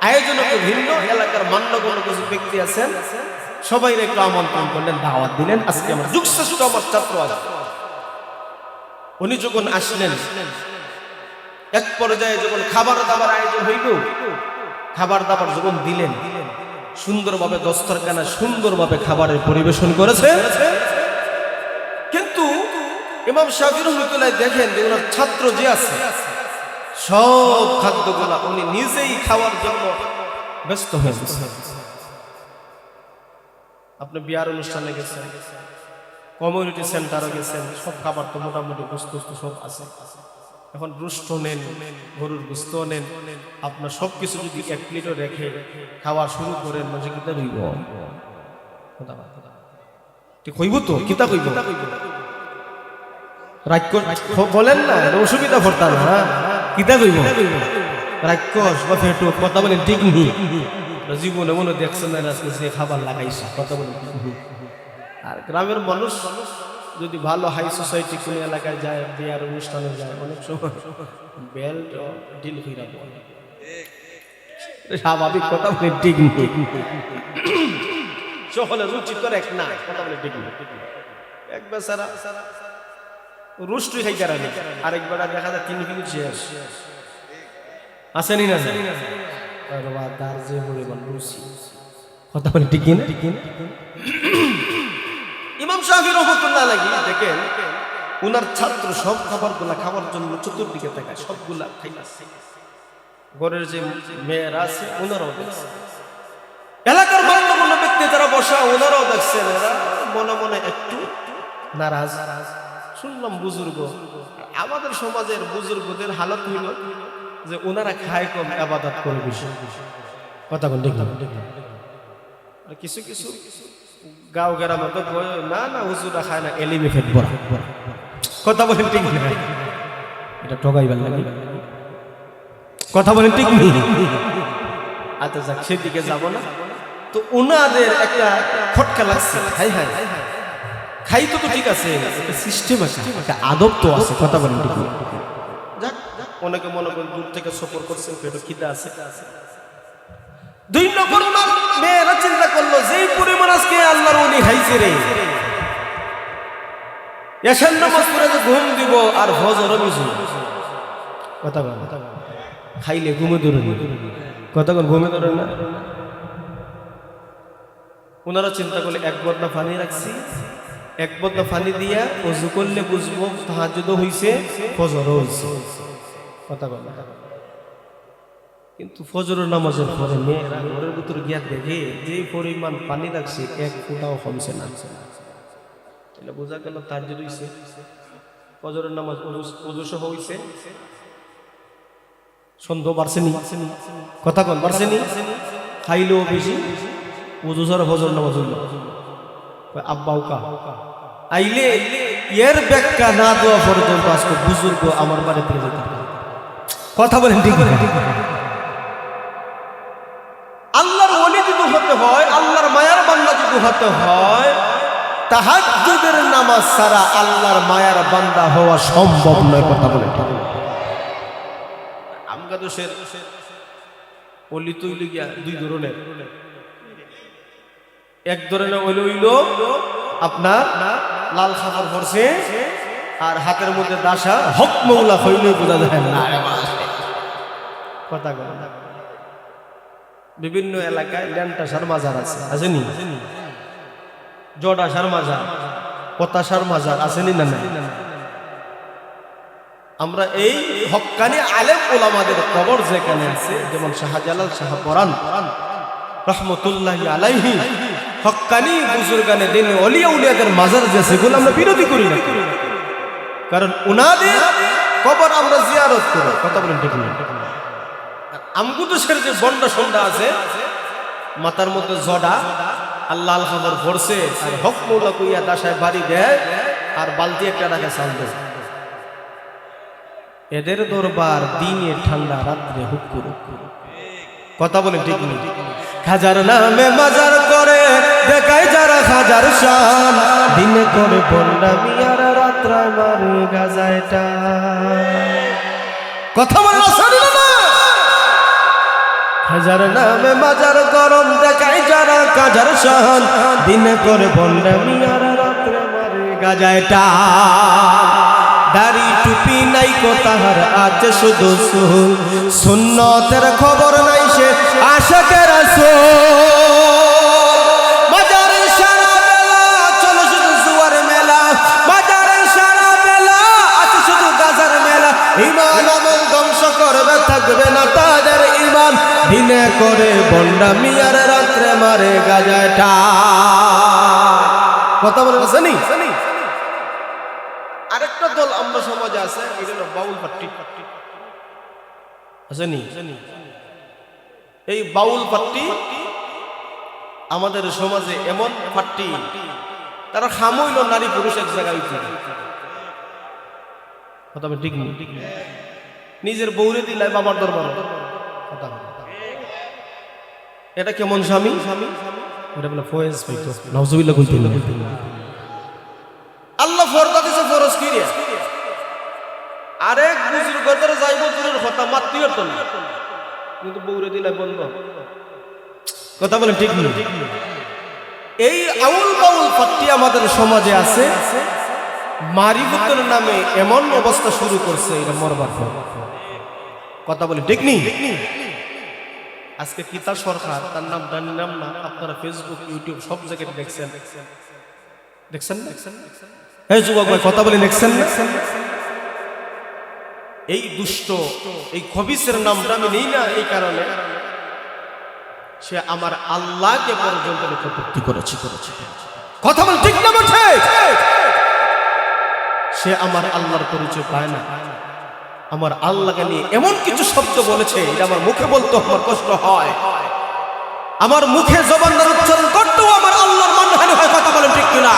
আয়োজন একটু ভিন্ন। এলাকার মান্যগণ্য কিছু ব্যক্তি আছেন, সবাই একটু আমন্ত্রণ করলেন, দাওয়াত দিলেন। আজকে আমার যুগশ্রেষ্ঠ আমার ছাত্র আসবে। উনি যখন আসলেন, এক পর্যায়ে যখন খাবার দাবার আয়োজন হইল, খাবার দাবার যখন দিলেন, সুন্দরভাবে দস্তরখানা সুন্দরভাবে খাবারের পরিবেশন করেছে। কিন্তু ইমাম শাফিঈ রাহমাতুল্লাহ দেখেন যে ওনার ছাত্র যে আছে সব খাদ্যগুলা উনি নিজেই খাওয়ার জন্য ব্যস্ত হয়ে গেছে। আপনি বিয়ার অনুষ্ঠানে গেছেন, কমিউনিটি সেন্টারে গেছেন, সব খাবার তো মোটামুটি বস্তু সব আছে। এখন রুষ্ট নেন, গরুর গোশত নেন, আপনার সবকিছু যদি এক প্লেটে রেখে খাওয়া শুরু করেন, মজা কিতা হইব? ঠিক হইব তো? কিতা হইব? বলেন না, অসুবিধা করতাম না, কিতা হইব? রাক্ষস বা ফেটো, কথা বলেন ঠিক নেই? জীবনে মনে দেখছেন না আজকে সে খাবার লাগাইছে। কথা বলেন। আর গ্রামের মানুষ যদি ভালো হাই সোসাইটি কোন এলাকায় যায়, বিয়ার অনুষ্ঠানে যায়, অনেক সময় বেল্ট ডিল হইরা বলে স্বাভাবিক কথা বলে ঠিক সকলে রুচি তো এক না, কথা বলে ঠিক এক বেচারা রুষ্টি খাইতে রাখে, আরেকবার দেখা যায় 3 কিলো শেষ আসেনি না তার যে পরিমাণ রুচি, কথা বলে ঠিক না। ইমাম শাফি রহমাতুল্লাহ আলাইহি দেখেন উনার ছাত্র সব খাবারগুলা খাওয়ার জন্য চতুর্দিকে তাকায়, সবগুলা খাইতেছে। ঘরের যে মেয়েরা আছে ওনারাও দেখছে, এলাকার মান্যগণ্য ব্যক্তি যারা বসা ওনারাও দেখছেন, এরা মনে মনে একটু নারাজ। শুনলাম বুজুর্গ, আমাদের সমাজের বুজুর্গদের হালত হইল যে ওনারা খায় কম, ইবাদত করে বেশি, কথা বল ঠিক না। কিছু কিছু গাঁও গ্রামে তো না না হুজুরা খায় না, এলিমে ফেট বড়, কথা বলেন ঠিক না, এটা ঠগাইবার লাগে, কথা বলেন ঠিক নেই। আচ্ছা যাক, সেদিকে যাব না। তো ওনাদের একটা খটকা লাগছে, হাই হাই খাইতো তো ঠিক আছে, একটা সিস্টেম আছে, একটা আদব তো আছে, কথা বলেন ঠিক না। যাক, অনেকে মনে করেন দূর থেকে সফর করছেন, পেটে খিদা আছে। 2 নম্বর মেয়েরা চিন্তা করলো যেই পরিমাণ আজকে আল্লাহর ওলি খাইছে রে, এশার নামাজ পড়ে যে ঘুম দিব আর ফজরও মিস, কথা বল, খাইলে ঘুমে ধরে, কথা বল ঘুমে ধরে না। ওনারা চিন্তা করলে 1 বদনা পানি রাখছি, 1 বদনা পানি দিয়া ওযু করলে বুঝবো তাহাজ্জুদ হইছে, ফজরও হইছে, কথা বল। কিন্তু ফজরের নামাজের পরে মেয়েরা ঘরের ভিতরে গিয়া দেখে যে পরিমাণ পানি রাখছে 1 ফোঁটাও কমছে না, তাহলে বোঝা গেল তাহাজ্জুদ হইছে, ফজরের নামাজ ওযু সহ হইছে, সন্ধ্যা বাড়ছেনি, কথা কন বাড়ছেনি, খাইলেও বেশি, ওযু ছাড়া ফজর নামাজ হইল। আব্বাও কা আইলে এর ব্যাখ্যা না দেওয়া পর্যন্ত আজকে বুজুর্গ আমার বাড়িতে যেতে, কথা বলেন ঠিক না। আল্লাহর ওলি যদি হতে হয়, আল্লাহর মায়ার বান্দা যদি হতে হয়, তাহাজ্জুদের নামাজ ছাড়া আল্লাহর মায়ার বান্দা হওয়া সম্ভব নয়, কথা বলেন ঠিক না। আমগা দোষের ওলি তৈলি গিয়া 2 ধরনের, এক ধরনের ওলি হইল আপনার লাল খাবার পড়ছে আর হাতের মধ্যে দাসা, হক মৌলা হইলে বোঝা যায় না, কথা বলেন। বিভিন্ন এলাকায় ল্যান্টাসার মাজার আছে, আসেনি? জডাসার মাজার, পতাসার মাজার আসেনি না? আমরা এই হক্কানি আলেম ওলামাদের কবর যেখানে আছে, যেমন শাহজালাল শাহ পরান রহমতুল্লাহি আলাইহি, হক্কানি বুজুর্গানে দিন ওলিয়া উলিয়াদের মাজার যে সেগুলো আমরা বিরোধী করি না, কারণ উনাদের কবর আমরা জিয়ারত করি, কথা বলেন ঠিক না। আমগুদুসের যে বন্ডা সন্ডা আছে, মাথার মধ্যে জডা আল্লাহ খবর ভরছে আর হক মৌলা কইয়া দাসায় বাড়ি দেয় আর বালতি একটা রাখে চাল দেয়, এদের দরবার দিনে ঠান্ডা, রাত্রে হুক্কুর, কথা বলেন ঠিক না। খাজার নামে মাজার করে দেখায় যারা হাজার শান, দিনে করে বন্ডামি আর রাত্রে মারে গাজায়টা, কথা বলেন না। হাজার নামে মাজার গরম দেখায় যারা কাজার শান, দিনে করে বন্ডামি আর রাত্রে মারে গাজায়টা। দাড়ি টুপি নাই কো তাহার আছে শুধু সুল, সুন্নতের খবর নাই সে আশিকের রাসূল। মাজারের সারা বেলা চলে শুধু জুয়ার মেলা, মাজারের সারা বেলা আছে শুধু গাজার মেলা। ঈমান আমল ধ্বংস করবে, থাকবে না তাদের ঈমান, দিনে করে বন্ডামি আর রাত্রে মারে গাজাটা, কথা বলেন আসেনি? আরেকটা দল আমরা সমাজে আছে, এটা হলো বাউল পাট্টি, আসেনি? এই বাউল পাট্টি আমাদের সমাজে এমন পাট্টি, তারা খামইল নারী পুরুষ এক জায়গায় উঠে, কথা বলেন ঠিক না। নিজের বউরে দিলাই বাবার দরবার, কথা বলেন, এটা কেমন স্বামী? এটা বলে ফয়েজ পাইতো, নাউজুবিল্লাহ বলতে। আল্লাহ আরেক বুজুর্গদের যাইব দূরের কথা মাত্রীয় তো না, কিন্তু বউরে দিলে বন্ধ। কথা বলেন ঠিক নেই? এই আউল বাউল ফাত্তি আমাদের সমাজে আছে, মারিফতের নামে এমন অবস্থা শুরু করছে, এটা মরবার পর। কথা বলেন ঠিক নেই? আজকে কিতা সরকার, তার নাম জানিলাম না, আপনারা ফেসবুক ইউটিউব সব জায়গায় দেখছেন, দেখছেন এই যুবক ভাই কথা বলে দেখছেন না? এই দুষ্ট এই খবিসের নামটা আমি নেই না এই কারণে, সে আমার আল্লাহকে পর্যন্ত কটূক্তি করেছে। কথা বল ঠিক না বলছে? সে আমার আল্লাহর পরিচয় পায় না, আমার আল্লাহকে নিয়ে এমন কিছু শব্দ বলেছে, এটা আমার মুখে বলতে আমার কষ্ট হয়, আমার মুখে জবানের উচ্চারণ করতেও আমার আল্লাহর মানহানি হয়। কথা বলেন ঠিক কিনা?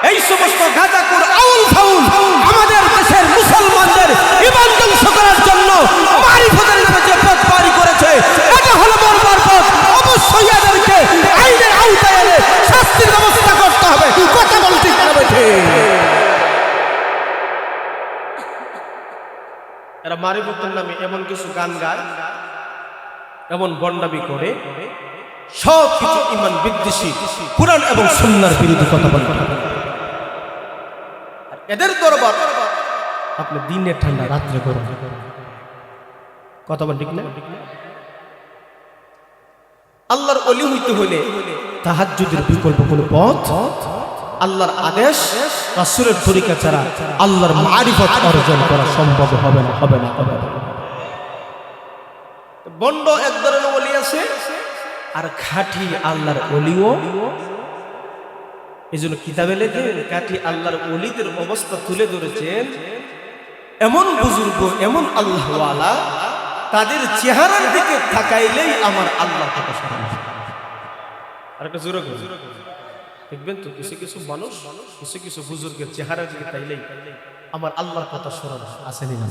এই সমস্ত গাঁজাখোর আউল ফাউল আমাদের দেশের মুসলমানদের ঈমান ধ্বংস করার জন্য মারিফতের নামে যে পথ পাড়ি করেছে, এটা হলো মরবার পথ। অবশ্যই এদেরকে আইনের আওতায় এনে শাস্তির ব্যবস্থা করতে হবে। কথা বল ঠিক না বেঠে? এরা মারিফতের নামে এমন কিছু গান গায়, এমন বন্ডামি করে, সব কিছু ঈমান বিদ্বেষী, কুরআন এবং সুন্নাহর বিরোধী কথা বলে। এদের দরবার আপনি দিনে ঠান্ডা রাত্রে গরম। কথা বল ঠিক না? আল্লাহর ওলি হইতে হলে তাহাজ্জুদের বিকল্প কোনো পথ, আল্লাহর আদেশ রাসূলের তরিকা ছাড়া আল্লাহর মারিফত অর্জন করা সম্ভব হবে না, হবে না, হবে না। বন্ড এক ধরনের ওলি আছে, আর খাঁটি আল্লাহর ওলিও। এই জন্য কিতাবে লেখেন কাঠি আল্লাহর ওলিদের অবস্থা তুলে ধরেছেন। এমন বুজুর্গ, এমন আল্লাহওয়ালা, তাদের চেহারার দিকে তাকাইলেই আমার আল্লাহ কথা স্মরণ হয়। আর একটা জোরে দেখবেন তো, কিছু কিছু মানুষ, কিছু কিছু বুজুর্গের চেহারার দিকে তাইলেই আমার আল্লাহর কথা স্মরণ আসেনি না?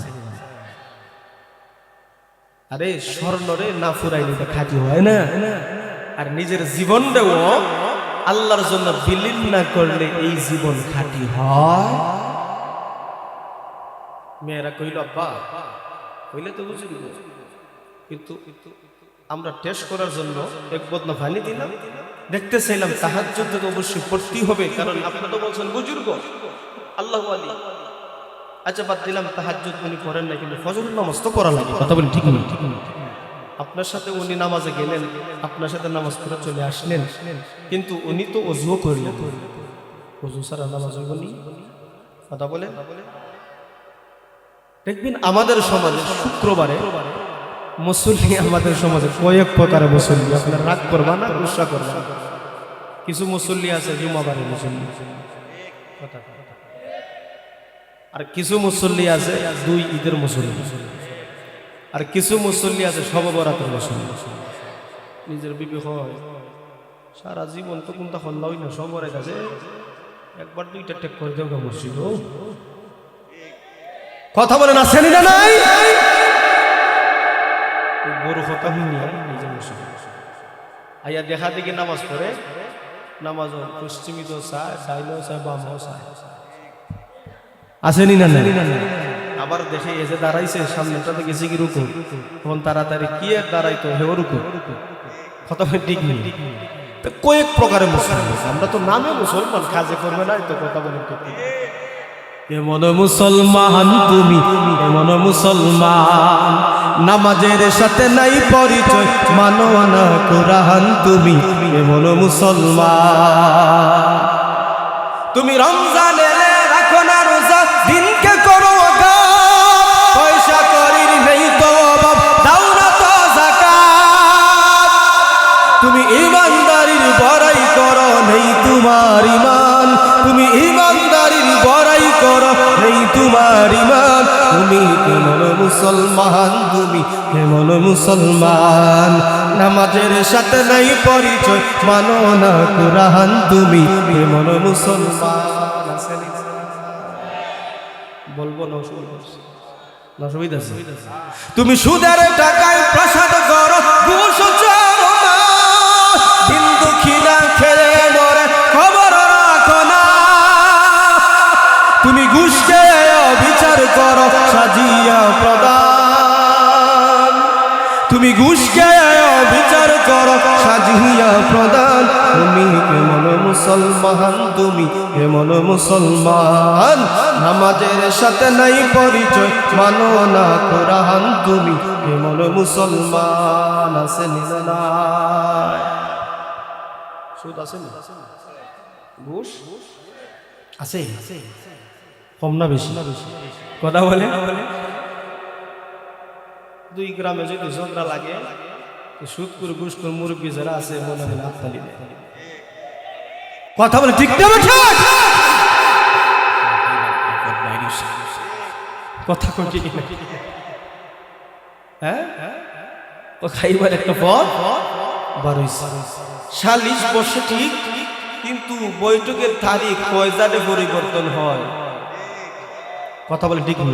আরে স্বর্ণরে না ফুরাইলে খাঁটি হয় না। আর নিজের জীবনটাও আল্লাহর জন্য বিলীন না করলে এই জীবন খাঁটি হয়। মেয়েরা কইল আব্বা, কইলে তো বুঝলি, কিন্তু আমরা টেস্ট করার জন্য এক বদনা পানি দিলাম, দেখতে চাইলাম তাহাজ্জুদ তো অবশ্যই পড়তেই হবে, কারণ আপনি তো বলছেন বুজুর্গ আল্লাহু আলী। আচ্ছা বাদ দিলাম তাহাজ্জুদ উনি পড়েন না, কিন্তু ফজরের নামাজ তো পড়া লাগে। কথা বলি ঠিক নেই? আপনার সাথে উনি নামাজে গেলেন, আপনার সাথে নামাজ পড়ে চলে আসলেন, কিন্তু উনি তো ওযুও করলেন, ওযু ছাড়া নামাজ হইব নি? কথা বলে দেখবেন আমাদের সমাজে শুক্রবারে মুসল্লি, আমাদের সমাজে কয়েক প্রকারের মুসল্লি, আপনার রাগ করবা না, গুসা করবা না। কিছু মুসল্লি আছে জুমাবারে মুসল্লি, আর কিছু মুসল্লি আছে দুই ঈদের মুসল্লি, আর কিছু মুসল্লি আছে শবে বরাতের মুসল্লি। নিজের বিবি হয় সারা জীবন তো কোনটা হল্লাই না, সবরে কাছে একবার দুইটা টেক করে দেওয়া মসজিদ। কথা বলেন আসেনি না নাই? বড় কথা শুনিয়া নিজের মসজিদ আইয়া দেখা দেখি নামাজ পড়ে, নামাজ পশ্চিমী তো চায়, ডাইনও চায়, বামও চায়, আসেনি না নাই? আবার দেখে এসে দাঁড়াইছে সামনেটাতে গেছে কি রুকু, তখন তাড়াতাড়ি কি এক দাঁড়াইতো হেও রুকু। কথা ঠিক নেই? কয়েক প্রকারের মুসলমান, আমরা তো নামে মুসলমান, কাজে করবে না তো। কথা বলেন ঠিক নেই? কেমন মুসলমান তুমি, কেমন মুসলমান, নামাজের সাথে নাই পরিচয়, মানো না কুরআন তুমি, কেমন মুসলমান। তুমি রমজান এলে রাখো না রোজা, দিনকে করো আঘাত, পয়সা করির নেই তো অভাব, দাও না তো যাকাত। তুমি ইমানদারির বড়াই করো, নেই তোমার ঈমান, তুমি ইমানদারির বড়াই করো, নেই তোমার ঈমান। তুমি কেমন মুসলমান, তুমি কেমন মুসলমান, নামাজের সাথে নাই পরিচয়, মানো না কুরআন তুমি, কেমন মুসলমান। বলবো না অসুবিধা আছে? তুমি সুদের টাকায় প্রসাদ করো, ঘুষ চারো না, দিন দুঃখীরা খেলে মরে খবর রাখো না। তুমি ঘুষ খেয়ে বিচার করো সাজিয়া প্রদান, তুমি ঘুষকে বিচার করো সাজিয়া প্রদান। তুমি কেমন মুসলমান, তুমি কেমন মুসলমান, নামাজের সাথে নাই পরিচয়, মানো না কোরআন, তুমি কেমন মুসলমান। আছে না সুদ আছে না, ঘুষ আছে, কম না বেশি? কথা বলে দুই গ্রামে যদি ঝগড়া লাগে, সুদ করে ঘুষ করে মুরব্বী যারা আছে মনে হয় হাততালি দেয়। কথা বলে ঠিক না বেঠিক? কথা কোন ঠিক না? হ্যাঁ, ও খাইবার একটা পথ বারইছে। 40 বছর ঠিক, কিন্তু বৈঠকের তারিখ কয়জানে পরিবর্তন হয়। কথা বলে ঠিক হল।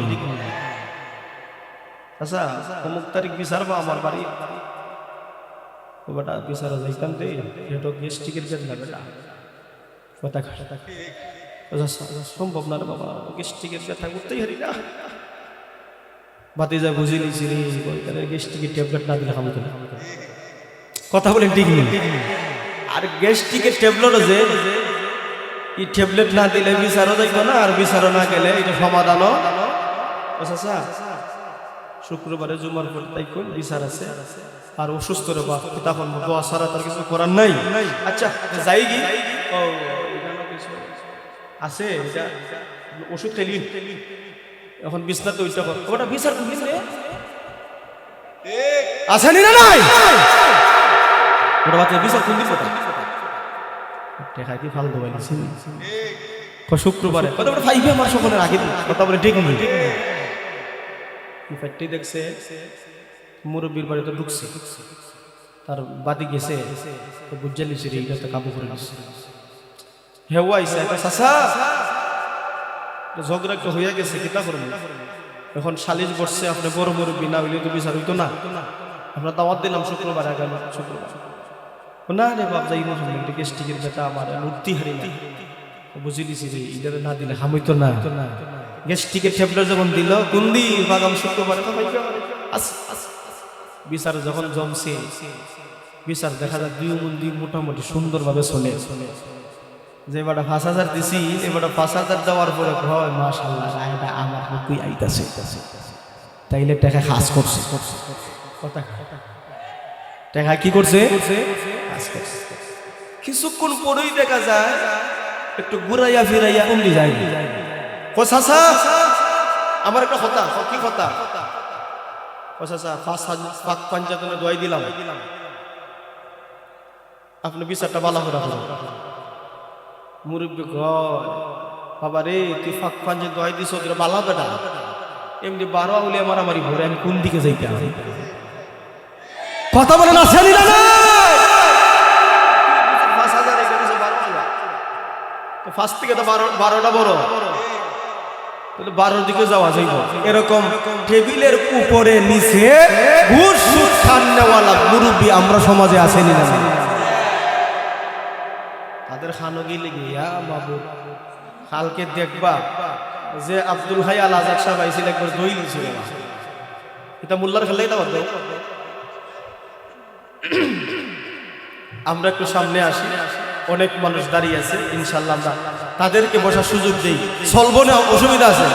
আচ্ছা, অমুক তারিখ বিচারবা আমার বাড়ি, বেটা বিচার যাইতাম দে, এটা গেস্টিকের কাজ না বেটা। কথা সম্ভব না রে বাবা, গেস্টিকের ব্যথা করতেই হারি না। বাতি যা বুঝি নিছি রে, গেস্টিকের ট্যাবলেট না দিলে খাবো না। কথা বলেন ঠিক নেই? আর গ্যাস্ট্রিকের ট্যাবলেট আছে, এই ট্যাবলেট না দিলে বিচারও যাইতো না, আর বিচারও না গেলে এটা সমাধানও। আচ্ছা, শুক্রবারে জুমার পর তাই কোন বিচার আছে, আর অসুস্থ রে বা তখন দোয়া ছাড়া তার কিছু করার নাই। আচ্ছা যাই কি আছে, এটা ওষুধ খেলি এখন বিছনাতে ওইটা কর, ওটা বিচার আছে না নাই? ওটা বাচ্চা বিচার কোন দিন টেকাই ফাল দোয়াই শুক্রবারে কথা বলে ফাইভে আমার সকলের আগে কথা বলে ঠিক নেই। ফ্যাক্টরি দেখছে মুরব্বীর বাড়িতে ঢুকছে, তার বাদি গেছে, বুঝে লিছে এইটা তো কাবু করে নিচ্ছে। হেওয়া আইসা চাচা ঝগড়া একটা হইয়া গেছে, কিতা করবেন এখন? সালিশ বসছে, আপনি বড় মুরব্বী না হইলে তো বিচার হইতো না। আমরা দাওয়াত দিলাম শুক্রবার, আগামী শুক্রবার। না রে বাপ যাই না, গেস্টিকের ব্যথা আমার উঠতি হারি না, বুঝে দিছি রে, এটা না দিলে হামইতো না। গেস্টিকের ট্যাবলেট যখন দিল কোন দিন আগামী শুক্রবার, বিচার যখন জমছে, বিচার দেখা যায় 2 মন্দির মোটামুটি সুন্দরভাবে চলে। যে বেটা 5000 দিছি, এবারে 5000 দেওয়ার পরে ভয় মাশাআল্লাহ এটা আমার হাতেই আইতাছে, তাইলে টাকা খাস করছে। কথা টাকা কি করছে? কিছুক্ষণ পরেই দেখা যায় একটু ঘুরাইয়া ফিরাইয়া উন্ডি যায়। চাচা আমার একটা কথা, কি কথা? চাচা পাক পাঞ্জাতনে দোয়াই দিলাম, আপনি বিচারটা ভালো করে রাখুন। মুরব্বী বাবা রে, তুই ফাঁক পাঞ্জে দোয়াই দিস, ওদের বালা বেটা এমনি 12 আউলিয়া মারামারি ভরে, আমি কোন দিকে যাইতে? কথা বলে না ছেলে না 5000 এখানে 5 থেকে তো 12টা বড়, তাহলে 12 দিকে যাওয়া যাইব। এরকম টেবিলের উপরে নিচে ঘুষ সুদ খান নেওয়ালা মুরব্বী আমরা সমাজে আসেনি না? তাদের খানো গিয়ে গিয়া বাবু কালকে দেখবা যে আব্দুল হাই আল আজাদ সাহেব আইছিল, একবার দই নিছিল, এটা মোল্লার খেলে এটা বাদ। আমরা একটু সামনে আসি, অনেক মানুষ দাঁড়িয়ে আছে, ইনশাআল্লাহ আমরা তাদেরকে বসার সুযোগ দেই। চলবো না অসুবিধা আছে?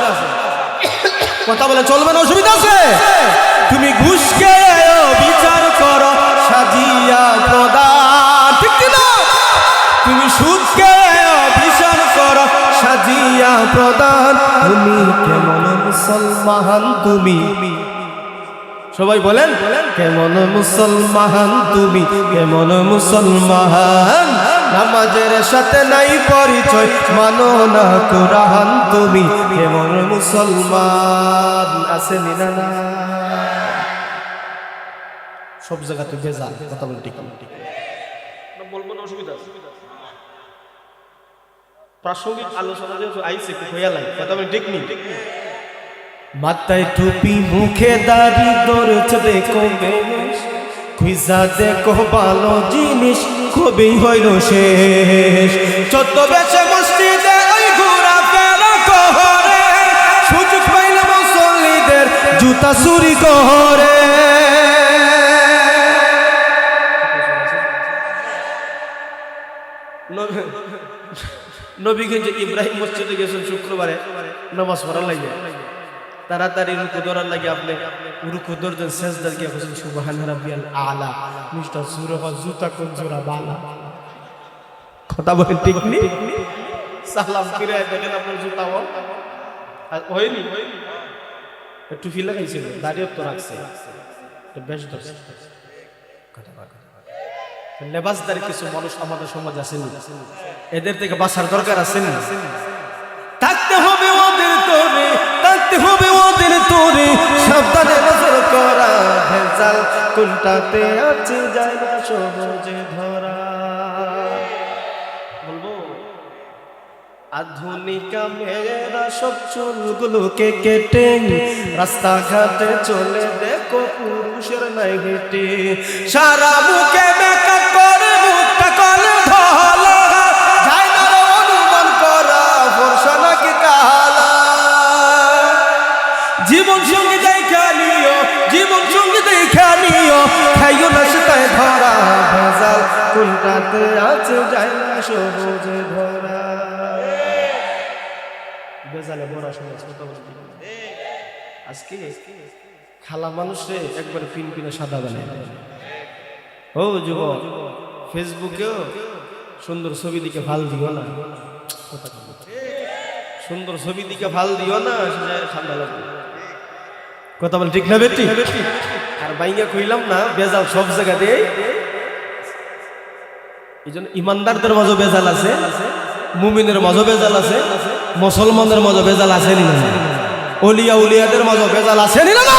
কথা বলে চলবে না অসুবিধা আছে? তুমি ঘুষকে বিচার করো সাজিয়া প্রদান, ঠিক না? তুমি সুদকে বিচার করো সাজিয়া প্রদান। তুমি কেমন মুসলমান, তুমি সবাই বলেন কেমন মুসলমান, তুমি কেমন মুসলমান, নামাজের সাথে নাই পরিচয়, মানো না কোরআন, তুমি কেমন মুসলমান। আছে না? সব জায়গাতে বেজা কথা বলে ঠিক বলবো না, অসুবিধা আছে? প্রাসঙ্গিক আলোচনা যেহেতু আইসে হইয়া লাগে, কথা বলে ঠিক নেই? মাথায় টুপি মুখে দাড়ি ধরেছে, দেখো বেশ খুঁজা দেখো ভালো জিনিস, খুবই হইল শেষ। চোদ্দ বেশে মসজিদে ওই ঘোরা ফেরা করে, সুযোগ পাইলে জুতা চুরি করে। নবীগঞ্জ ইব্রাহিম মসজিদে গেছেন শুক্রবারে নামাজ পড়ার লাগে, তাড়াতাড়ি রুকু ধরার লাগে, আপনি রুকু ধরছেন, সেজদার গিয়ে বলছেন সুবহান রাব্বিয়াল আলা, মিস্টার সুরহ জুতা কোন জোড়া বালা। কথা বলেন ঠিক নি? সালাম ফিরে দেখেন আপনার জুতা হয়নি, একটু ফিল লাগাইছিল, দাঁড়িয়ে তো রাখছে, বেশ ধরছে। লেবাসদারি কিছু মানুষ আমাদের সমাজ আছে, এদের থেকে বাঁচার দরকার আছে। থাকতে হবে ওদের তোরে, থাকতে হবে ওদের তোরে, সাবধানে নজর করা, ভেজাল কোনটাতে আছে যায় না সহজে ধরা। বলবো আধুনিকা মেয়েরা সব চুলগুলোকে কেটে রাস্তাঘাটে চলে দেখো পুরুষের নাই হেঁটে, সারা মুখে মেকআপ করে মুখটা করে ধলা, যায় না অনুমান করা ভরসা নাকি কালা। জীবন সঙ্গী দেখা নিও, জীবন সঙ্গী দেখা নিও, খাইও না সেটাই ধরা, ভেজাল কোনটাতে আছে যায় না সহজে ধরা। বেজালে বড় সমাজ কথা বলতে আজকে খালা মানুষে একবার পিন পিনে সাদা বানায়। ও যুবক, ফেসবুকেও সুন্দর ছবি দিকে ভাল দিও না, সুন্দর ছবি দিকে ভাল দিও না, ঠান্ডা লাগবে। কথা বল ঠিক না বেটি? আর বাইঙ্গা কইলাম না বেজাল সব জায়গাতে, এই জন্য ইমানদারদের মাঝে বেজাল আছে, মুমিনের মাঝে বেজাল আছে, মুসলমানদের মাঝে বেজাল আছে না, ওলিয়া উলিয়াদের মাঝে বেজাল আছে না।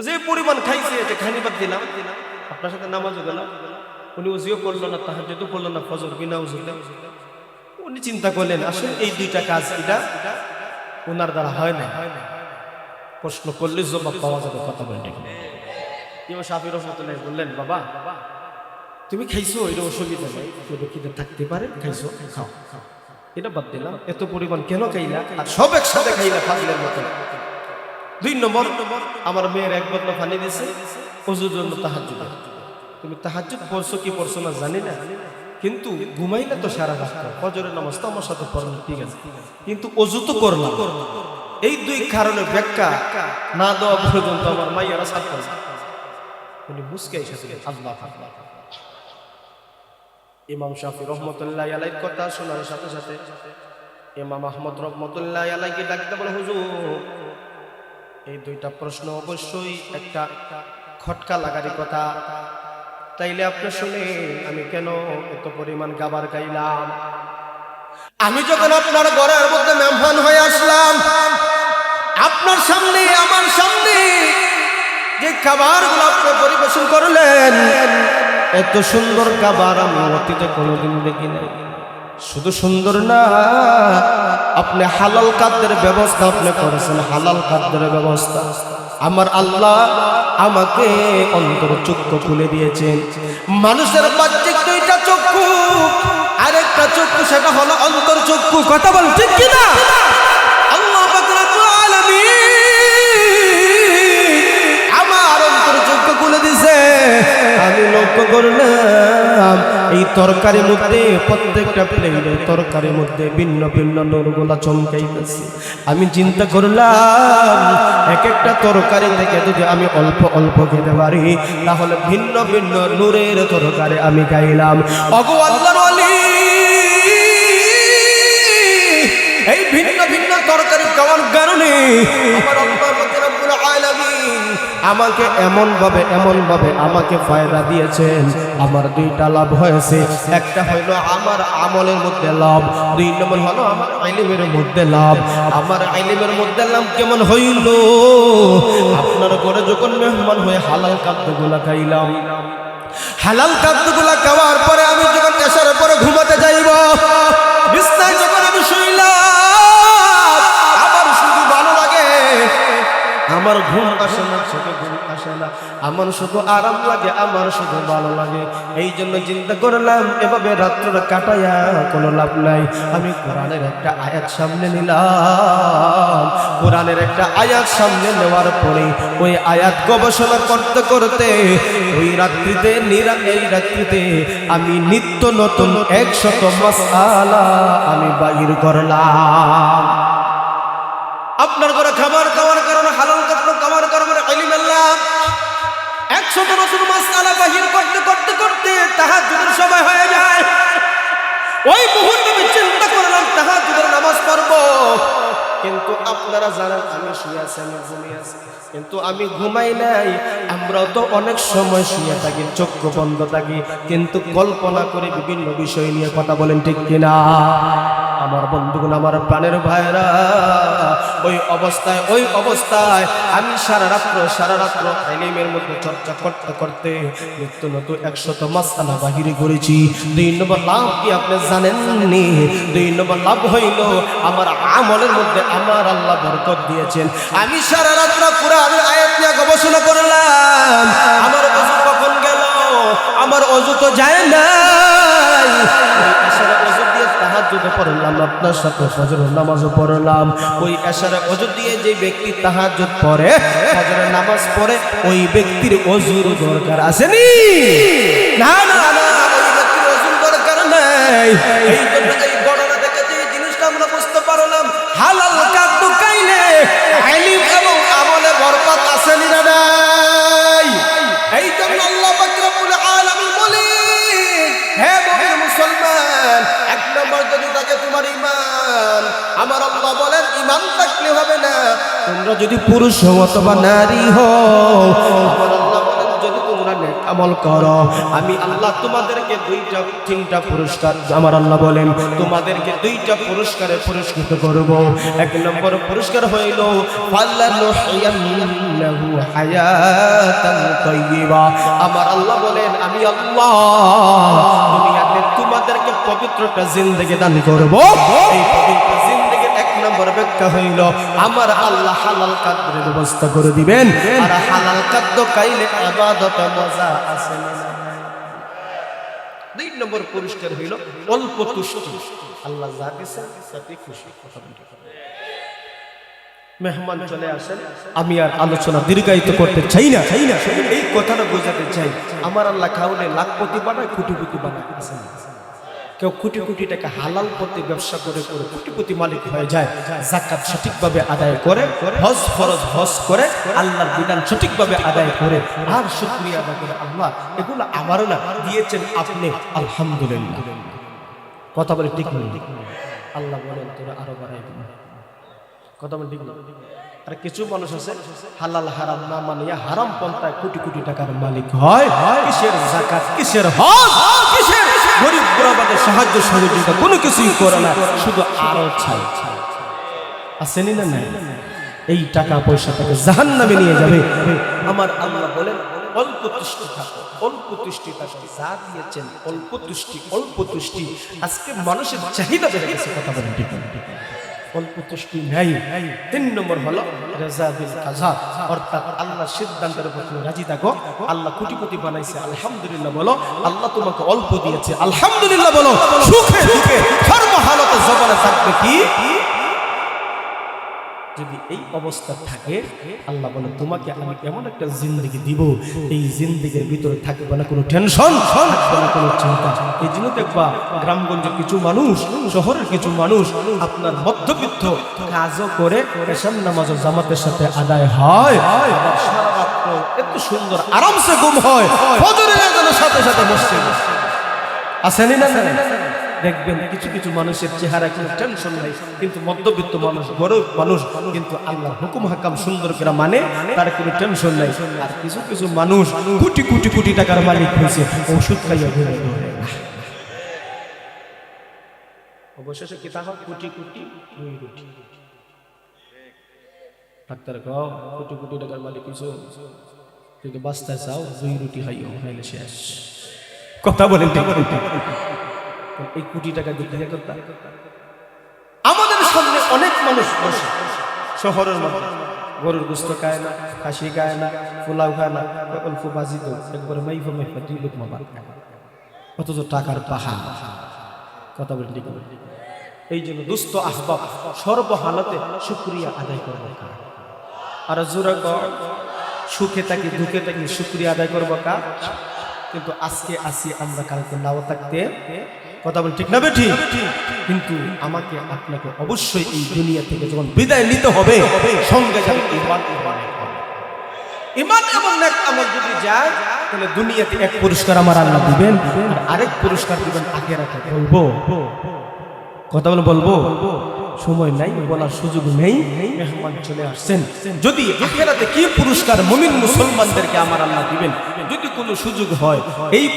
যে পরিমাণ খাইছে যে খানিবাদ দিলাম, আপনার সাথে নামাজও গেলাম, উনি উজিও করলো না, তাহাজ্জুদও করলো না, ফজর বিনা উজুতে। উনি চিন্তা করলেন আসলে এই দুইটা কাজ এটা ওনার দ্বারা হয় না। প্রশ্ন করলে জবাব পাওয়া যাবে। কথা বলেন ইমাম শাফি রাহমাতুল্লাহ বললেন, বাবা তুমি খাইছো, এটা অসুবিধা নেই, খিদে থাকতে পারে, খাইছো খাও, এটা বাদ দিলাম, এত পরিমাণ কেন খাইলা, আর সব একসাথে খাইলা ফাজলের মতো। 2 নম্বর, আমার মেয়ের 1 বোতল পানি দিছে ওযুর জন্য তাহাজ্জুদ। তুমি তাহাজ্জুদ পড়ছো কি পড়ছো না জানি না, কিন্তু ঘুমাইলে তো সারা রাত, ফজরের নামাজ তো আমার সাথে পড়লো ঠিক আছে, কিন্তু ওযু তো করলাম। এই 2 কারণে ব্যাখ্যা না দেওয়া পর্যন্ত আমার মাইয়ারা সাথ করে। উনি মুস্কাই সাথে আল্লাহ আল্লাহ। ইমাম শাফি রহমতুল্লাহ আলাইহির কথা শোনার সাথে সাথে ইমাম আহমদ রহমতুল্লাহ আলাইকে ডাকতে বলে, হুজুর এই 2টা প্রশ্ন অবশ্যই একটা খটকা লাগারই কথা, তাইলে আপনি শুনে আমি কেন এত পরিমাণ খাবার খাইলাম? আমি যখন আপনার ঘরের মধ্যে মেহমান হয়ে আসলাম, আপনার সামনে আমার সামনে যে খাবারগুলো আপনি পরিবেশন করলেন, এত সুন্দর খাবার আমি অতীতে কোনোদিন দেখিনি। শুধু সুন্দর না, আপনি হালাল খাদ্যের ব্যবস্থা আপনি করেছেন, হালাল খাদ্যের ব্যবস্থা। আমার আল্লাহ আমাকে অন্তর চক্ষু খুলে দিয়েছেন। মানুষের বাহ্যিক 2টা চক্ষু, আরেকটা চক্ষু সেটা হলো অন্তর চক্ষু। কথা বল ঠিক কিনা? আল্লাহ পাক রব্বুল আলামিন আমার অন্তর চক্ষু খুলে দিয়েছে। আমি লক্ষ্য করলাম এই তরকারির মধ্যে, প্রত্যেকটা প্লেটের তরকারির মধ্যে ভিন্ন ভিন্ন নূরগুলা চমকাইতেছে। আমি চিন্তা করলাম এক একটা তরকারি থেকে যদি আমি অল্প অল্প খেতে পারি, তাহলে ভিন্ন ভিন্ন নূরের তরকারি আমি খাইলাম। ওগো আল্লাহর ওলি, এই ভিন্ন ভিন্ন তরকারি খাওয়ার কারণে আমার আল্লাহ রব্বুল আলামিন আমাকে এমন ভাবে আমাকে ফায়দা দিয়েছেন। আমার 2টা লাভ হয়েছে। একটা হলো আমার আমলের মধ্যে লাভ, 2 নম্বর হলো আমার ইলমের মধ্যে লাভ। আমার ইলমের মধ্যে লাভ কেমন হইল? আপনার ঘরে যখন মেহমান হয়ে হালাল খাদ্যগুলা খাইলাম, হালাল খাদ্যগুলা খাওয়ার পরে আমি যখন এশার পরে ঘুমাতে যাইব, বিছানায় যখন আমি শুইলাম, আমার শুধু ভালো লাগে আমার ঘুম আসে না, শুধু ঘুম আসে না, আমার শুধু আরাম লাগে, আমার শুধু ভালো লাগে। এই জন্য চিন্তা করলাম এভাবে রাত্রটা কাটাইয়া কোনো লাভ নাই। আমি কোরআনের একটা আয়াত সামনে নিলাম। কোরআনের একটা আয়াত সামনে নেওয়ার পরে ওই আয়াত গবেষণা করতে করতে ওই রাত্রিতে এই রাত্রিতে আমি নিত্য নতুন 100 মাসআলা আমি বাহির করলাম। আপনার ঘরে খাবার খাওয়ার কারণে হালাল খাবার কারণে ইলম আল্লাহ 100 নতুন মাসআলা বাহির করতে করতে করতে তাহাজ্জুদের সময় হয়ে যায়। ওই মুহূর্তে আমি চিন্তা করলাম তাহাজ্জুদের নামাজ পড়বো, কিন্তু আপনারা জানেন আমি শুয়ে আছি, আমি ঘুমিয়ে আছি, কিন্তু আমি ঘুমাই নাই। আমরাও তো অনেক সময় শুয়ে থাকি, চক্ষু বন্ধ থাকি, কিন্তু কল্পনা করে বিভিন্ন বিষয় নিয়ে কথা বলেন, ঠিক কিনা? আমার বন্ধুগণ, আমার প্রাণের ভাইরা, ওই অবস্থায় আমি সারা রাত্র ইলমের মধ্যে চর্চা করতে করতে নিত্য নতুন 100 মাসআলা বাহির করেছি। 2 নম্বর লাভ কি আপনি জানেন নি? 2 নম্বর লাভ হইল আমার আমলের মধ্যে আমার আল্লাহ বরকত দিয়েছেন। আমি সারা রাত্র কোরআনের আয়াত নিয়ে গবেষণা করলাম। আমার ওযু কখন গেল? আমার ওযু তো যায় নাই। সারা ওযু দিয়ে তাহাজ্জুদ পড়লাম, আপনার সাথে ফজরের নামাজও পড়লাম। ওই এশারে ওযু দিয়ে যে ব্যক্তি তাহাজ্জুদ পড়ে, ফজরের নামাজ পড়ে, ওই ব্যক্তির ওযুর দরকার আছে নি? না না না, ওই ব্যক্তির ওযুর দরকার নাই। এই জন্য এই গণনা থেকে যে জিনিসটা আমরা বুঝতে পারলাম, হালাল খাদ্য খাইলে ইলম এবং আমলে বরকত আছে নি না নাই? এই জন্য আল্লাহ পাক রব্বুল আলামিন বলেন, হে মুমিন মুসলমান, 1 নম্বর যদি থাকে তোমার ঈমান, আমার আল্লাহ বলেন ঈমান থাকলে হবে না। তোমরা যদি পুরুষ হও অথবা নারী হও, আমার আল্লাহ বলেন যদি তোমরা নেক আমল করো, আমি আল্লাহ তোমাদেরকে 3টা পুরস্কার, আমার আল্লাহ বলেন তোমাদেরকে 2টা পুরস্কারে পুরস্কৃত করব। 1 নম্বর পুরস্কার হইল ফালানুহিয়ান্নাহু হায়াতান তাইয়্যিবা। আমার আল্লাহ বলেন আমি আল্লাহ দুনিয়াতে তোমাদেরকে পবিত্র একটা জিন্দেগি দান করব। এই পবিত্র জিন্দেগির 1 নম্বর ব্যাখ্যা হইল আমার আল্লাহ হালাল খাদ্যের ব্যবস্থা করে দিবেন। আর হালাল খাদ্য খাইলে ইবাদতে মজা আছে না? 2 নম্বর পুরস্কার হইল অল্প তুষ্টি। আল্লাহ যা দিয়েছেন তাতে খুশি। মেহমান চলে আসেন, আমি আর আলোচনা দীর্ঘায়িত করতে চাই না, এই কথাটা বোঝাতে চাই। আমার আল্লাহ খাওয়ালে লাখপতি বানায়, কোটিপতি বানায়। কেউ কোটি কোটি টাকা হালাল পথে ব্যবসা করে করে কোটিপতি মালিক হয়ে যায়, যাকাত সঠিকভাবে আদায় করে, হজ ফরজ হজ করে, আল্লাহর বিধান সঠিকভাবে আদায় করে, আর শুকরিয়া আদায় করে, আল্লাহ এগুলো আমারও না, দিয়েছেন আপনি, আলহামদুলিল্লাহ। কথা বলে ঠিক নেই? আল্লাহ বলেন তোরা আরো বাড়াই দিবেন। কথা বলে ঠিক নেই? আর কিছু মানুষ আছে হালাল হারাম না মানিয়া হারাম পন্থায় কোটি কোটি টাকার মালিক হয়। কিসের যাকাত, কিসের হজ, কিসের গরিব গুরবাদের সাহায্য সহযোগিতা, কোনো কিছুই করে না, শুধু আরো চাই। আসেনি না? নাই। এই টাকা পয়সা তাকে জাহান্নামে নিয়ে যাবে। আমার আল্লাহ বলেন অল্প তুষ্টি থাকো, অল্প তুষ্টি থাকো, যা দিয়েছেন অল্প তুষ্টি, অল্প তুষ্টি। আজকে মানুষের চাহিদা বেড়ে গেছে। কথা বলেন ঠিক না? অল্প তুষ্টি নাই। 3 নম্বর হলো রাজা বিল কাজা, অর্থাৎ আল্লাহ সিদ্ধান্তের উপর তুমি রাজি থাকো। আল্লাহ কোটিপতি বানাইছে, আলহামদুলিল্লাহ বলো। আল্লাহ তোমাকে অল্প দিয়েছে, আলহামদুলিল্লাহ বলো। সুখে দুঃখে সর্বহালতে জবানে থাকবে কি? যদি এই অবস্থা থাকে, আল্লাহ বলে তোমাকে আমি এমন একটা জিন্দেগি দিব, এই জিন্দেগির ভিতরে থাকবে না কোনো টেনশন, থাকবে না কোনো চিন্তা। এই জন্য দেখবা গ্রামগঞ্জের কিছু মানুষ, শহরের কিছু মানুষ আপনার মধ্যবিত্ত, কাজও করে, এশার নামাজও জামাতের সাথে আদায় হয়, আবার সারা রাত এত সুন্দর আরামসে ঘুম হয়, ফজরের আজানের সাথে সাথে মসজিদে আসেনি না? দেখবেন কিছু কিছু মানুষের চেহারা কোনো টেনশন নাই, কিন্তু মধ্যবিত্ত মানুষ, গরিব মানুষ, কিন্তু আল্লাহর হুকুম হাকাম সুন্দর করে মানে, তার কোনো টেনশন নাই। আর কিছু কিছু মানুষ কোটি কোটি কোটি টাকার মালিক হয়েছে, ওষুধ খাইয়া ঘুরে ঘুরে। অবশেষে কি টাকা কোটি কোটি দুই কোটি ডাক্তার কও কোটি কোটি টাকার মালিক হইছো, কিন্তু বাঁচতে চাও 2 রুটি খাইও, নাইলে শেষ। কথা বলেন ঠিক? এই কোটি টাকা দিয়ে করতে আমাদের সামনে অনেক মানুষ বসে শহরের মধ্যে, গরুর গোস্ত খায় না, খাসি খায় না, পোলাও খায় না, অল্প বাজি তো একবারে মাইফা মাইফা 2 লোকমা ভাত খায়, অথচ টাকার পাহাড়। কথা বলি ঠিক না? এই জন্য দুস্থ আহবাব সর্বহালতে শুকরিয়া আদায় করবো কার? আর জোরা কর, সুখে থাকি দুঃখে থাকি শুকরিয়া আদায় করবো কার? কিন্তু আজকে আসি আমরা, কালকে নাও থাকতে। কথা বলি ঠিক না বেঠি? কিন্তু আমাকে আপনাকে অবশ্যই এই দুনিয়া থেকে যখন বিদায় নিতে হবে, সঙ্গে যাবে ঈমান। ঈমান এবং নেক আমল যদি যায়, তাহলে দুনিয়াতে এক পুরস্কার আমার আল্লাহ দিবেন, আর আরেক পুরস্কার দিবেন আখিরাতে। বলবো কথা বলবো, সময় নাই, বলার সুযোগ নেই, মেহমান চলে আসছেন। যদি আখিরাতে কি পুরস্কার মুমিন মুসলমানদেরকে আমার আল্লাহ দিবেন, যদি কোনো সুযোগ হয়, এই